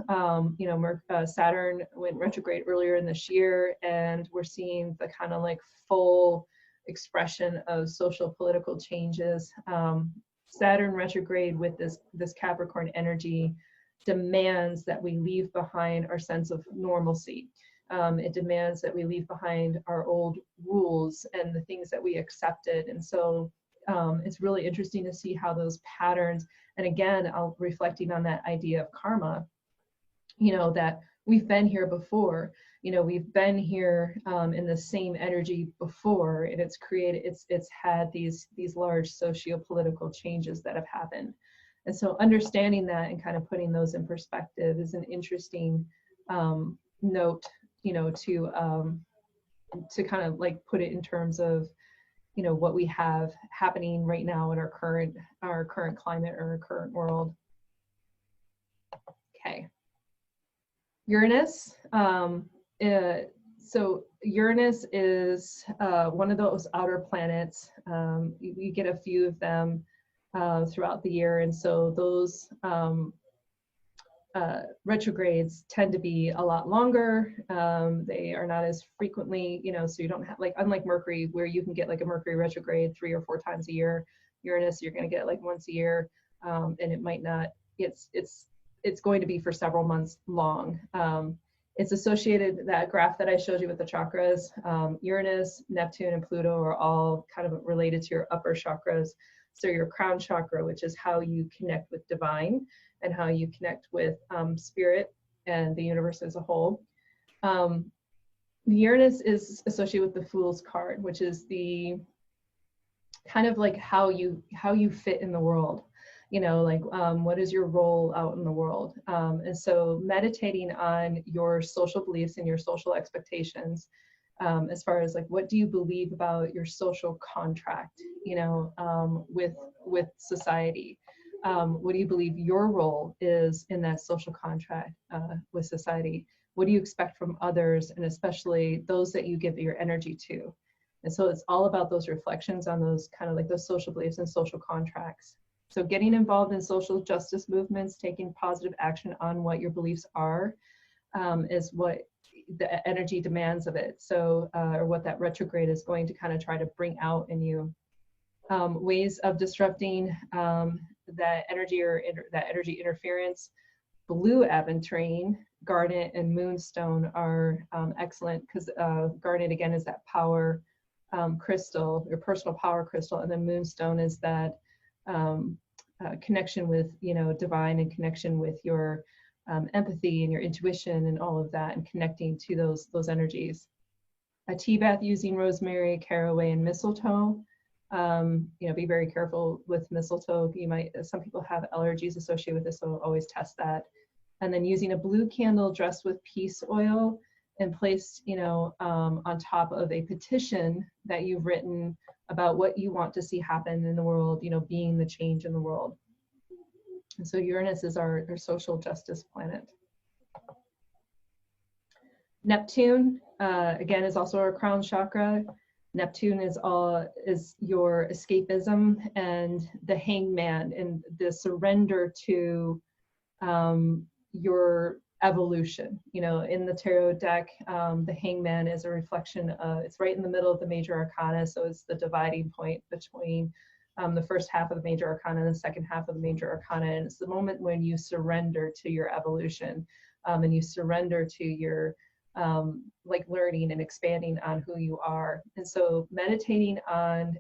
You know, Saturn went retrograde earlier in this year, and we're seeing the kind of like full expression of social political changes. Saturn retrograde with this Capricorn energy demands that we leave behind our sense of normalcy. It demands that we leave behind our old rules and the things that we accepted. And so it's really interesting to see how those patterns, and again, reflecting on that idea of karma, you know, that we've been here before. you know, we've been here in the same energy before, and it's created, it's had these large socio-political changes that have happened. And so understanding that and kind of putting those in perspective is an interesting note, you know, to kind of like put it in terms of, you know, what we have happening right now in our current climate or our current world. Okay. Uranus. So Uranus is one of those outer planets. You get a few of them throughout the year, and so those retrogrades tend to be a lot longer. They are not as frequently, you know, so you don't have, like, unlike Mercury, where you can get like a Mercury retrograde 3 or 4 times a year. Uranus, you're going to get like once a year, and it might not. It's going to be for several months long. It's associated, that graph that I showed you with the chakras, Uranus, Neptune, and Pluto are all kind of related to your upper chakras. So your crown chakra, which is how you connect with divine and how you connect with spirit and the universe as a whole. Uranus is associated with the Fool's card, which is the kind of like how you fit in the world. You know, like what is your role out in the world? And so meditating on your social beliefs and your social expectations, as far as like, what do you believe about your social contract, you know, with society? What do you believe your role is in that social contract with society? What do you expect from others, and especially those that you give your energy to? And so it's all about those reflections on those kind of like those social beliefs and social contracts. So getting involved in social justice movements, taking positive action on what your beliefs are, is what the energy demands of it. So, or what that retrograde is going to kind of try to bring out in you. Ways of disrupting that energy or that energy interference. Blue aventurine, garnet, and moonstone are excellent, because garnet again is that power crystal, your personal power crystal, and then moonstone is that connection with, you know, divine, and connection with your empathy and your intuition and all of that, and connecting to those energies. A tea bath using rosemary, caraway, and mistletoe. You know, be very careful with mistletoe. Some people have allergies associated with this, so always test that. And then using a blue candle dressed with peace oil and placed, you know, on top of a petition that you've written about what you want to see happen in the world, you know, being the change in the world. And so Uranus is our social justice planet. Neptune, again, is also our crown chakra. Neptune is your escapism and the hangman and the surrender to your evolution. You know, in the tarot deck, the hangman is a reflection of, it's right in the middle of the major arcana, so it's the dividing point between the first half of the major arcana and the second half of the major arcana, and it's the moment when you surrender to your evolution, and you surrender to your like learning and expanding on who you are. And so meditating on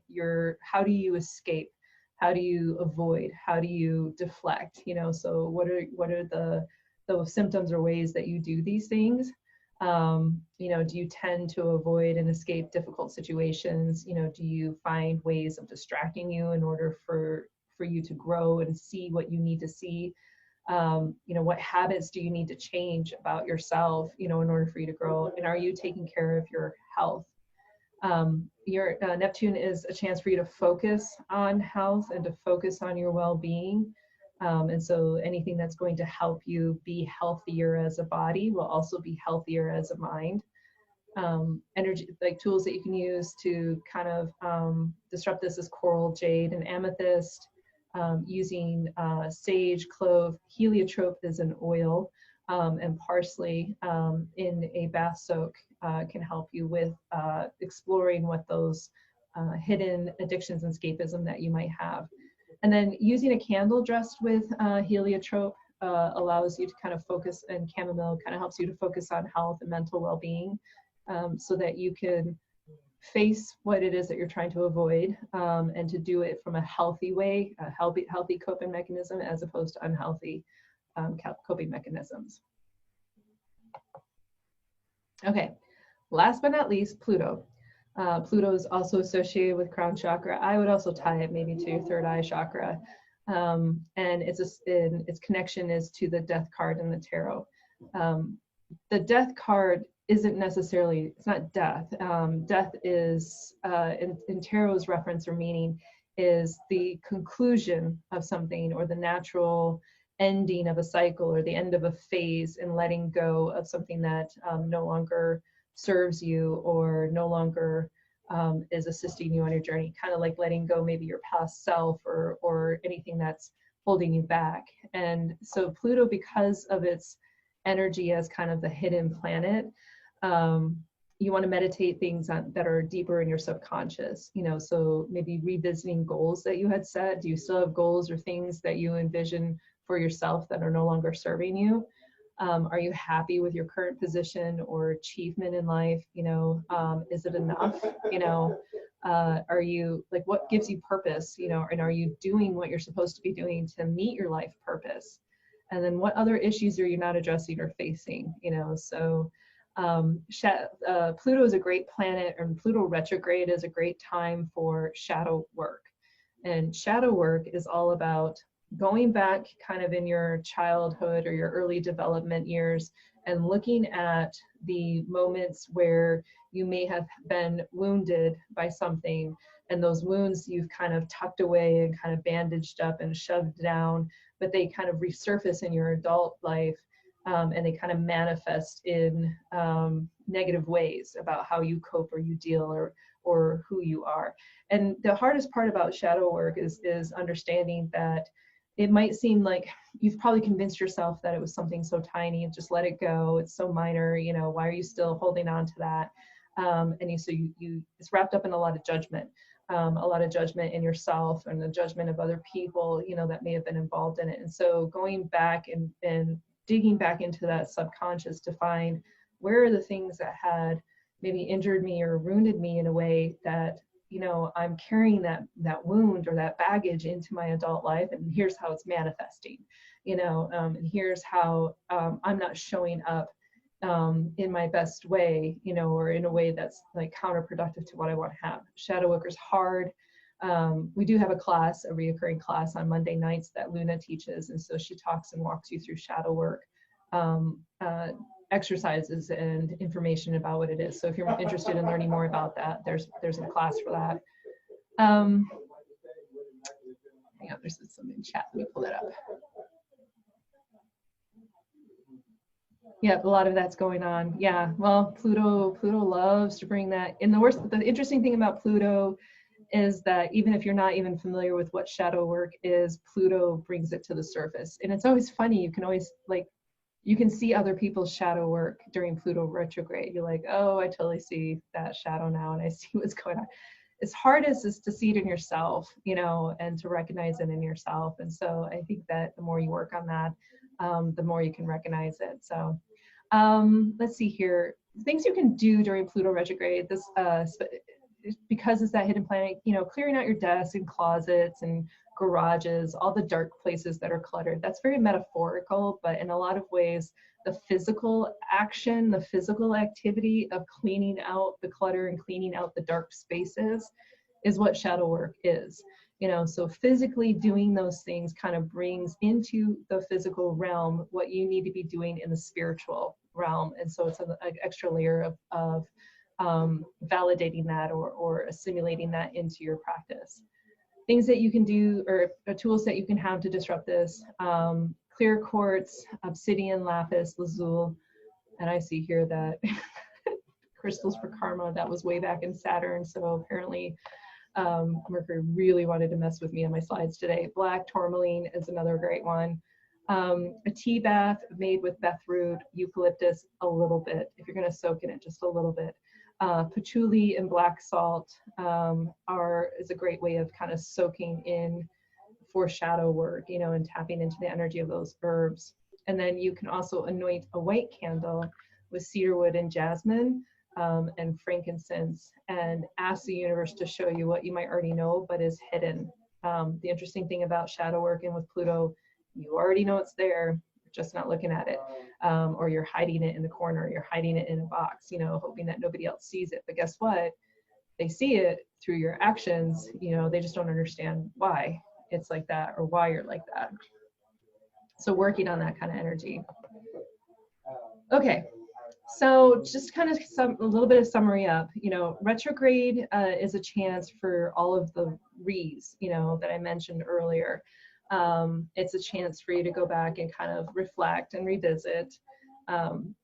how do you escape, how do you avoid, how do you deflect, you know, so what are those symptoms or ways that you do these things? You know, do you tend to avoid and escape difficult situations? You know, do you find ways of distracting you in order for you to grow and see what you need to see? You know, what habits do you need to change about yourself, you know, in order for you to grow? And are you taking care of your health? Your Neptune is a chance for you to focus on health and to focus on your well-being. And so anything that's going to help you be healthier as a body will also be healthier as a mind. Energy, like tools that you can use to kind of disrupt this is coral, jade, and amethyst. Using sage, clove, heliotrope is an oil, and parsley in a bath soak can help you with exploring what those hidden addictions and escapism that you might have. And then using a candle dressed with heliotrope allows you to kind of focus, and chamomile kind of helps you to focus on health and mental well-being, so that you can face what it is that you're trying to avoid, and to do it from a healthy way, a healthy coping mechanism, as opposed to unhealthy coping mechanisms. Okay, last but not least, Pluto. Pluto is also associated with crown chakra. I would also tie it maybe to your third eye chakra. And its connection is to the death card in the tarot. The death card isn't necessarily, it's not death. Death is, in tarot's reference or meaning, is the conclusion of something or the natural ending of a cycle or the end of a phase and letting go of something that no longer serves you or no longer is assisting you on your journey, kind of like letting go maybe your past self or anything that's holding you back. And so Pluto, because of its energy as kind of the hidden planet, you want to meditate things that are deeper in your subconscious, so maybe revisiting goals that you had set. Do you still have goals or things that you envision for yourself that are no longer serving you? Are you happy with your current position or achievement in life? Is it enough? Are you like, what gives you purpose? And are you doing what you're supposed to be doing to meet your life purpose? And then what other issues are you not addressing or facing? So Pluto is a great planet, and Pluto retrograde is a great time for shadow work. And shadow work is all about going back kind of in your childhood or your early development years and looking at the moments where you may have been wounded by something, and those wounds you've kind of tucked away and kind of bandaged up and shoved down, but they kind of resurface in your adult life, and they kind of manifest in negative ways about how you cope or you deal or who you are. And the hardest part about shadow work is understanding that it might seem like you've probably convinced yourself that it was something so tiny and just let it go. It's so minor, why are you still holding on to that? It's wrapped up in a lot of judgment, in yourself and the judgment of other people, that may have been involved in it. And so going back and digging back into that subconscious to find where are the things that had maybe injured me or wounded me in a way that I'm carrying that wound or that baggage into my adult life, and here's how it's manifesting, and here's how I'm not showing up in my best way, or in a way that's like counterproductive to what I want to have. Shadow work is hard. We do have a reoccurring class on Monday nights that Luna teaches, and so she talks and walks you through shadow work exercises and information about what it is. So if you're interested in learning more about that, there's a class for that. Hang on, there's some in chat. Let me pull that up. Yeah, a lot of that's going on. Yeah, well, Pluto loves to bring that. The interesting thing about Pluto is that even if you're not even familiar with what shadow work is, Pluto brings it to the surface. And it's always funny. You can see other people's shadow work during Pluto retrograde. You're like, oh, I totally see that shadow now, and I see what's going on. As hard as is to see it in yourself, and to recognize it in yourself. And so I think that the more you work on that, the more you can recognize it. So let's see here. Things you can do during Pluto retrograde, because it's that hidden planet, clearing out your desk and closets and garages, all the dark places that are cluttered. That's very metaphorical, but in a lot of ways, the physical action, the physical activity of cleaning out the clutter and cleaning out the dark spaces is what shadow work is. So physically doing those things kind of brings into the physical realm what you need to be doing in the spiritual realm. And so it's an extra layer of validating that or assimilating that into your practice. Things that you can do, or tools that you can have to disrupt this: clear quartz, obsidian, lapis, lazuli, and I see here that crystals for karma, that was way back in Saturn, so apparently Mercury really wanted to mess with me on my slides today. Black tourmaline is another great one. A tea bath made with beetroot, eucalyptus, a little bit, if you're going to soak in it, just a little bit. Patchouli and black salt is a great way of kind of soaking in for shadow work, and tapping into the energy of those herbs. And then you can also anoint a white candle with cedarwood and jasmine and frankincense, and ask the universe to show you what you might already know but is hidden. The interesting thing about shadow work and with Pluto, you already know it's there. just not looking at it, or you're hiding it in the corner, you're hiding it in a box, you know, hoping that nobody else sees it. But guess what? They see it through your actions, you know, they just don't understand why it's like that or why you're like that. So working on that kind of energy. Okay, so just kind of a little bit of summary up. You know, retrograde is a chance for all of the re's, you know, that I mentioned earlier. It's a chance for you to go back and kind of reflect and revisit,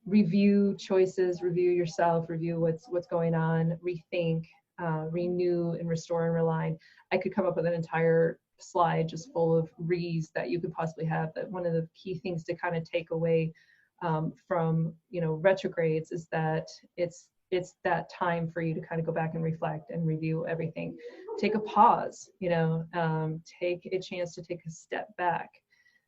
review choices, review yourself, review what's going on, rethink, renew and restore and realign. I could come up with an entire slide just full of re's that you could possibly have. But one of the key things to kind of take away from, you know, retrogrades is that it's that time for you to kind of go back and reflect and review everything. Take a pause, you know, take a chance to take a step back.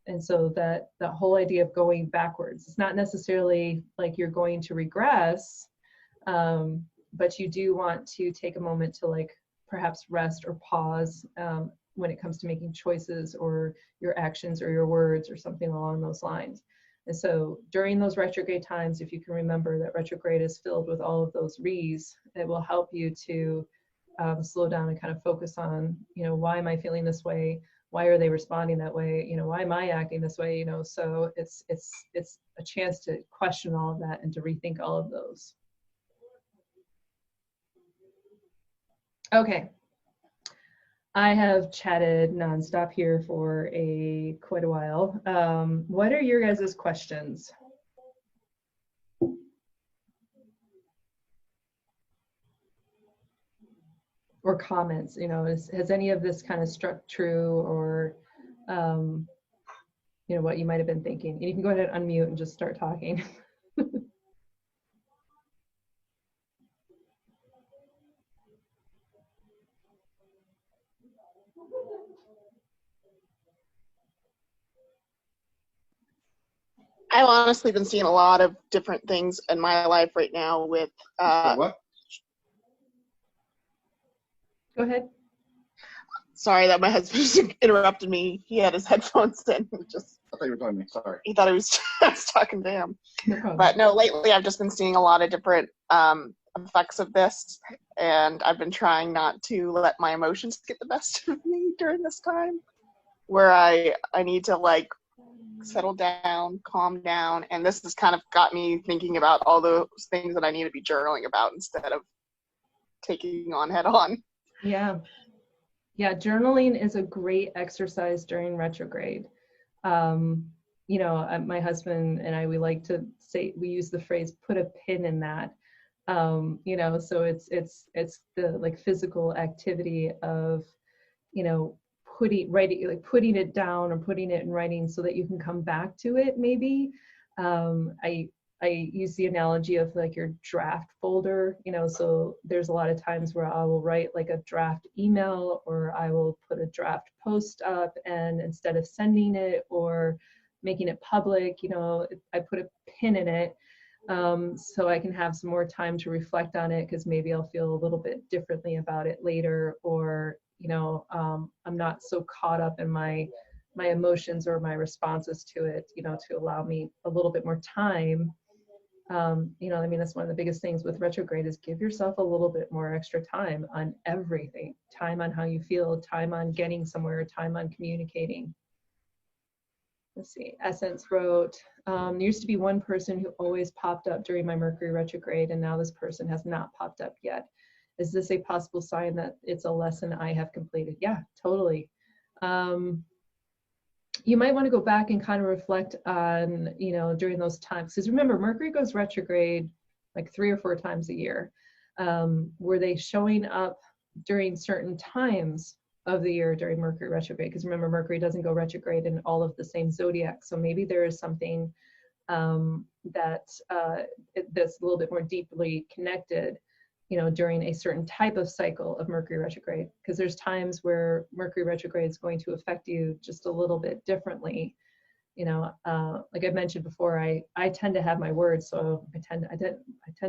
And so that whole idea of going backwards, it's not necessarily like you're going to regress, but you do want to take a moment to like perhaps rest or pause when it comes to making choices or your actions or your words or something along those lines. And so during those retrograde times, if you can remember that retrograde is filled with all of those re's, it will help you to slow down and kind of focus on, you know, why am I feeling this way? Why are they responding that way? You know, why am I acting this way? You know, so it's a chance to question all of that and to rethink all of those. Okay. I have chatted nonstop here for quite a while. What are your guys' questions? Or comments, you know, has any of this kind of struck true, or, you know, what you might have been thinking? And you can go ahead and unmute and just start talking. I've honestly been seeing a lot of different things in my life right now with what? Go ahead. Sorry that my husband interrupted me. He had his headphones in. I thought you were talking to me. Sorry. He thought I was talking to him. No problem. But no, lately I've just been seeing a lot of different effects of this, and I've been trying not to let my emotions get the best of me during this time, where I need to like settle down, calm down, and this has kind of got me thinking about all those things that I need to be journaling about instead of taking on head on. Yeah. Yeah, journaling is a great exercise during retrograde. You know, my husband and I, we like to say, we use the phrase, put a pin in that. You know, so it's the like physical activity of, you know, putting it down or putting it in writing so that you can come back to it maybe. I use the analogy of like your draft folder, you know, so there's a lot of times where I will write like a draft email, or I will put a draft post up, and instead of sending it or making it public, you know, I put a pin in it so I can have some more time to reflect on it, because maybe I'll feel a little bit differently about it later, or, you know, I'm not so caught up in my emotions or my responses to it, you know, to allow me a little bit more time. You know, I mean, that's one of the biggest things with retrograde is give yourself a little bit more extra time on everything. Time on how you feel, time on getting somewhere, time on communicating. Let's see, Essence wrote, there used to be one person who always popped up during my Mercury retrograde, and now this person has not popped up yet. Is this a possible sign that it's a lesson I have completed? Yeah, totally. You might want to go back and kind of reflect on, you know, during those times, because remember, Mercury goes retrograde like 3 or 4 times a year. Were they showing up during certain times of the year during Mercury retrograde? Because remember, Mercury doesn't go retrograde in all of the same zodiac, so maybe there is something that's a little bit more deeply connected, you know, during a certain type of cycle of Mercury retrograde, because there's times where Mercury retrograde is going to affect you just a little bit differently. You know, like I mentioned before, I tend to have my words, so I tend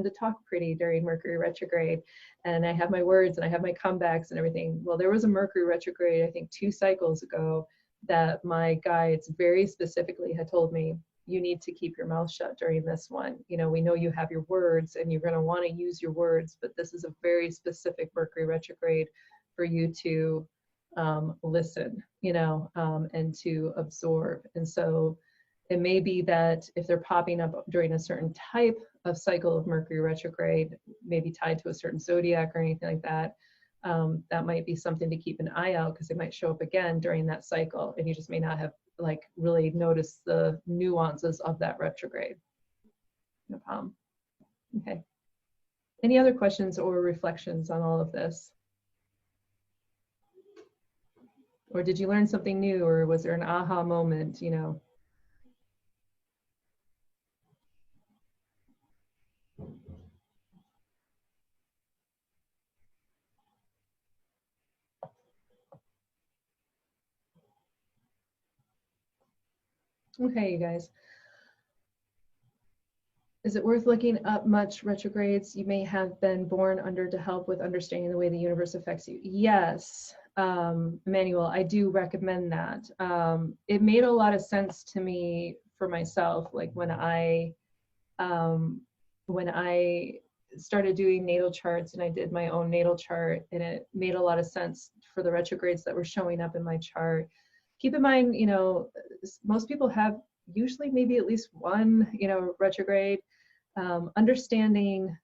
to talk pretty during Mercury retrograde, and I have my words and I have my comebacks and everything. Well, there was a Mercury retrograde, I think 2 cycles ago, that my guides very specifically had told me, you need to keep your mouth shut during this one. You know, we know you have your words and you're going to want to use your words, but this is a very specific Mercury retrograde for you to listen, you know, and to absorb. And so it may be that if they're popping up during a certain type of cycle of Mercury retrograde, maybe tied to a certain zodiac or anything like that, that might be something to keep an eye out, because it might show up again during that cycle and you just may not have like really noticed the nuances of that retrograde. No problem. Okay. Any other questions or reflections on all of this? Or did you learn something new, or was there an aha moment, you know? Okay, you guys. Is it worth looking up much retrogrades you may have been born under to help with understanding the way the universe affects you? Yes, Emmanuel, I do recommend that. It made a lot of sense to me for myself, like when I started doing natal charts and I did my own natal chart, and it made a lot of sense for the retrogrades that were showing up in my chart. Keep in mind, you know, most people have usually maybe at least one, you know, retrograde. Understanding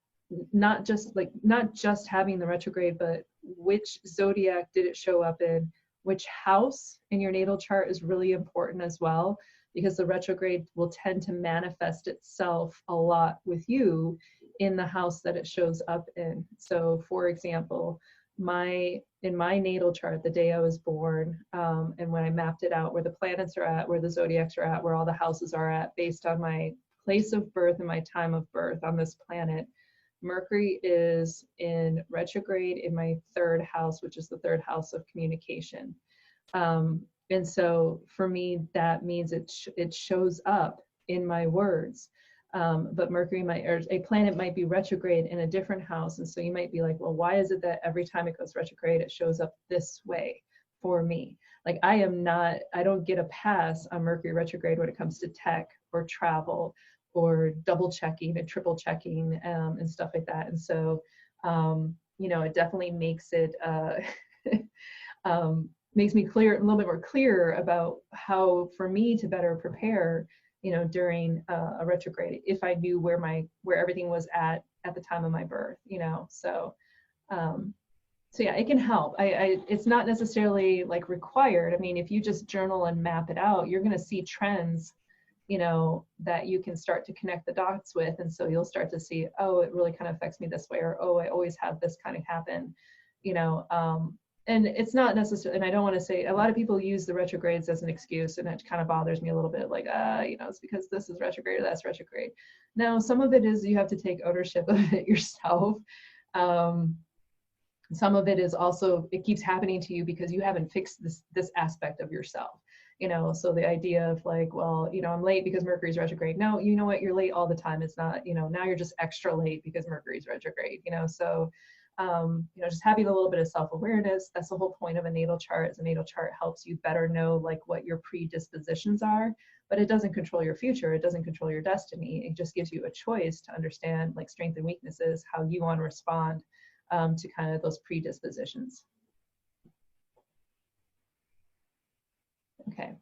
not just having the retrograde, but which zodiac did it show up in, which house in your natal chart is really important as well, because the retrograde will tend to manifest itself a lot with you in the house that it shows up in. So for example, in my natal chart, the day I was born, and when I mapped it out, where the planets are at, where the zodiacs are at, where all the houses are at, based on my place of birth and my time of birth on this planet, Mercury is in retrograde in my third house, which is the third house of communication. And so for me, that means it shows up in my words. But Mercury or a planet might be retrograde in a different house. And so you might be like, well, why is it that every time it goes retrograde, it shows up this way for me? Like I don't get a pass on Mercury retrograde when it comes to tech or travel or double checking and triple checking and stuff like that. And so, you know, it definitely makes it, makes me a little bit more clear about how for me to better prepare, you know, during a retrograde, if I knew where everything was at the time of my birth, you know. So so yeah, it can help. It's not necessarily like required. I mean, if you just journal and map it out, you're going to see trends, you know, that you can start to connect the dots with. And so you'll start to see, oh, it really kind of affects me this way, or oh, I always have this kind of happen, you know. And it's not necessarily, and I don't want to say, a lot of people use the retrogrades as an excuse, and it kind of bothers me a little bit, like, you know, it's because this is retrograde or that's retrograde. No, some of it is you have to take ownership of it yourself. Some of it is also, it keeps happening to you because you haven't fixed this aspect of yourself. You know, so the idea of like, well, you know, I'm late because Mercury's retrograde. No, you know what, you're late all the time. It's not, you know, now you're just extra late because Mercury's retrograde, you know. So you know, just having a little bit of self-awareness, that's the whole point of a natal chart. Is a natal chart helps you better know like what your predispositions are, but it doesn't control your future. It doesn't control your destiny. It just gives you a choice to understand like strengths and weaknesses, how you want to respond to kind of those predispositions. Okay.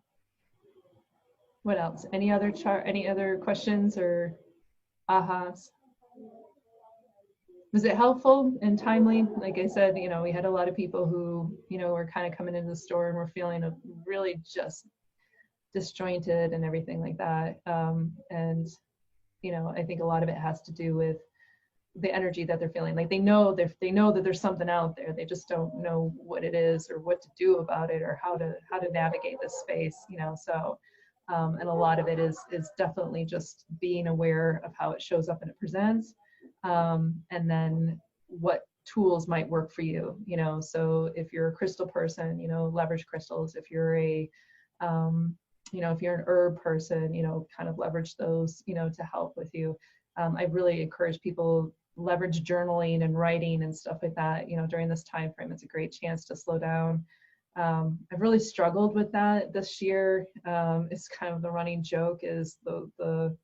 What else? Any other questions or ahas? Was it helpful and timely? Like I said, you know, we had a lot of people who, you know, were kind of coming into the store and were feeling really just disjointed and everything like that. And, you know, I think a lot of it has to do with the energy that they're feeling. Like they know that there's something out there. They just don't know what it is or what to do about it or how to navigate this space, you know. So and a lot of it is definitely just being aware of how it shows up and it presents, and then what tools might work for you, you know. So if you're a crystal person, you know, leverage crystals. If you're a you know, if you're an herb person, you know, kind of leverage those, you know, to help with you. I really encourage people leverage journaling and writing and stuff like that, you know, during this time frame. It's a great chance to slow down, I've really struggled with that this year. It's kind of the running joke is the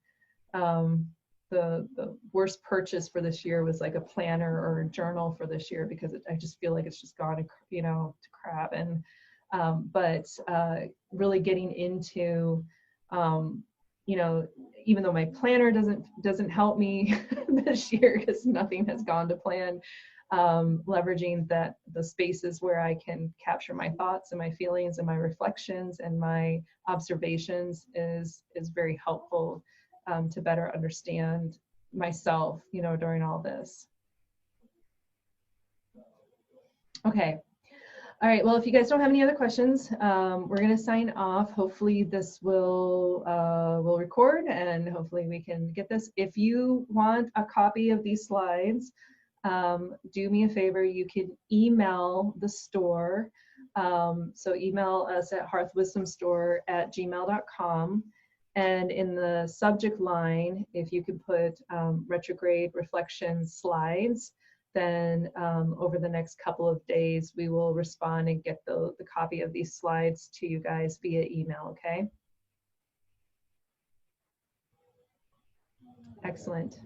worst purchase for this year was like a planner or a journal for this year because I just feel like it's just gone to, to crap. And but really getting into even though my planner doesn't help me this year because nothing has gone to plan, leveraging the spaces where I can capture my thoughts and my feelings and my reflections and my observations is very helpful to better understand myself, during all this. Okay. All right, well, if you guys don't have any other questions, we're going to sign off. Hopefully this will record and hopefully we can get this. If you want a copy of these slides, do me a favor, you can email the store. So email us at hearthwisdomstore@gmail.com. And in the subject line, if you could put retrograde reflection slides, then over the next couple of days, we will respond and get the copy of these slides to you guys via email, okay? Excellent.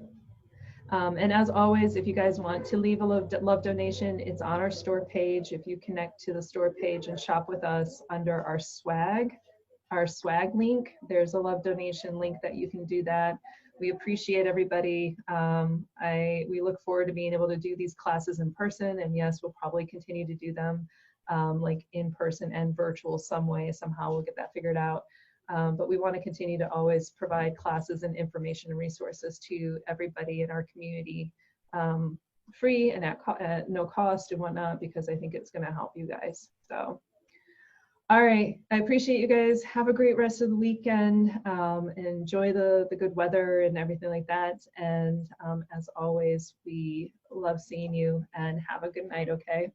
And as always, if you guys want to leave a love donation, it's on our store page. If you connect to the store page and shop with us under our swag link, there's a love donation link that you can do that. We appreciate everybody. We look forward to being able to do these classes in person, and yes, we'll probably continue to do them like in person and virtual some way, somehow we'll get that figured out. But we want to continue to always provide classes and information and resources to everybody in our community, free and at no cost and whatnot, because I think it's going to help you guys. So, all right, I appreciate you guys. Have a great rest of the weekend. Enjoy the good weather and everything like that. And as always, we love seeing you, and have a good night, okay?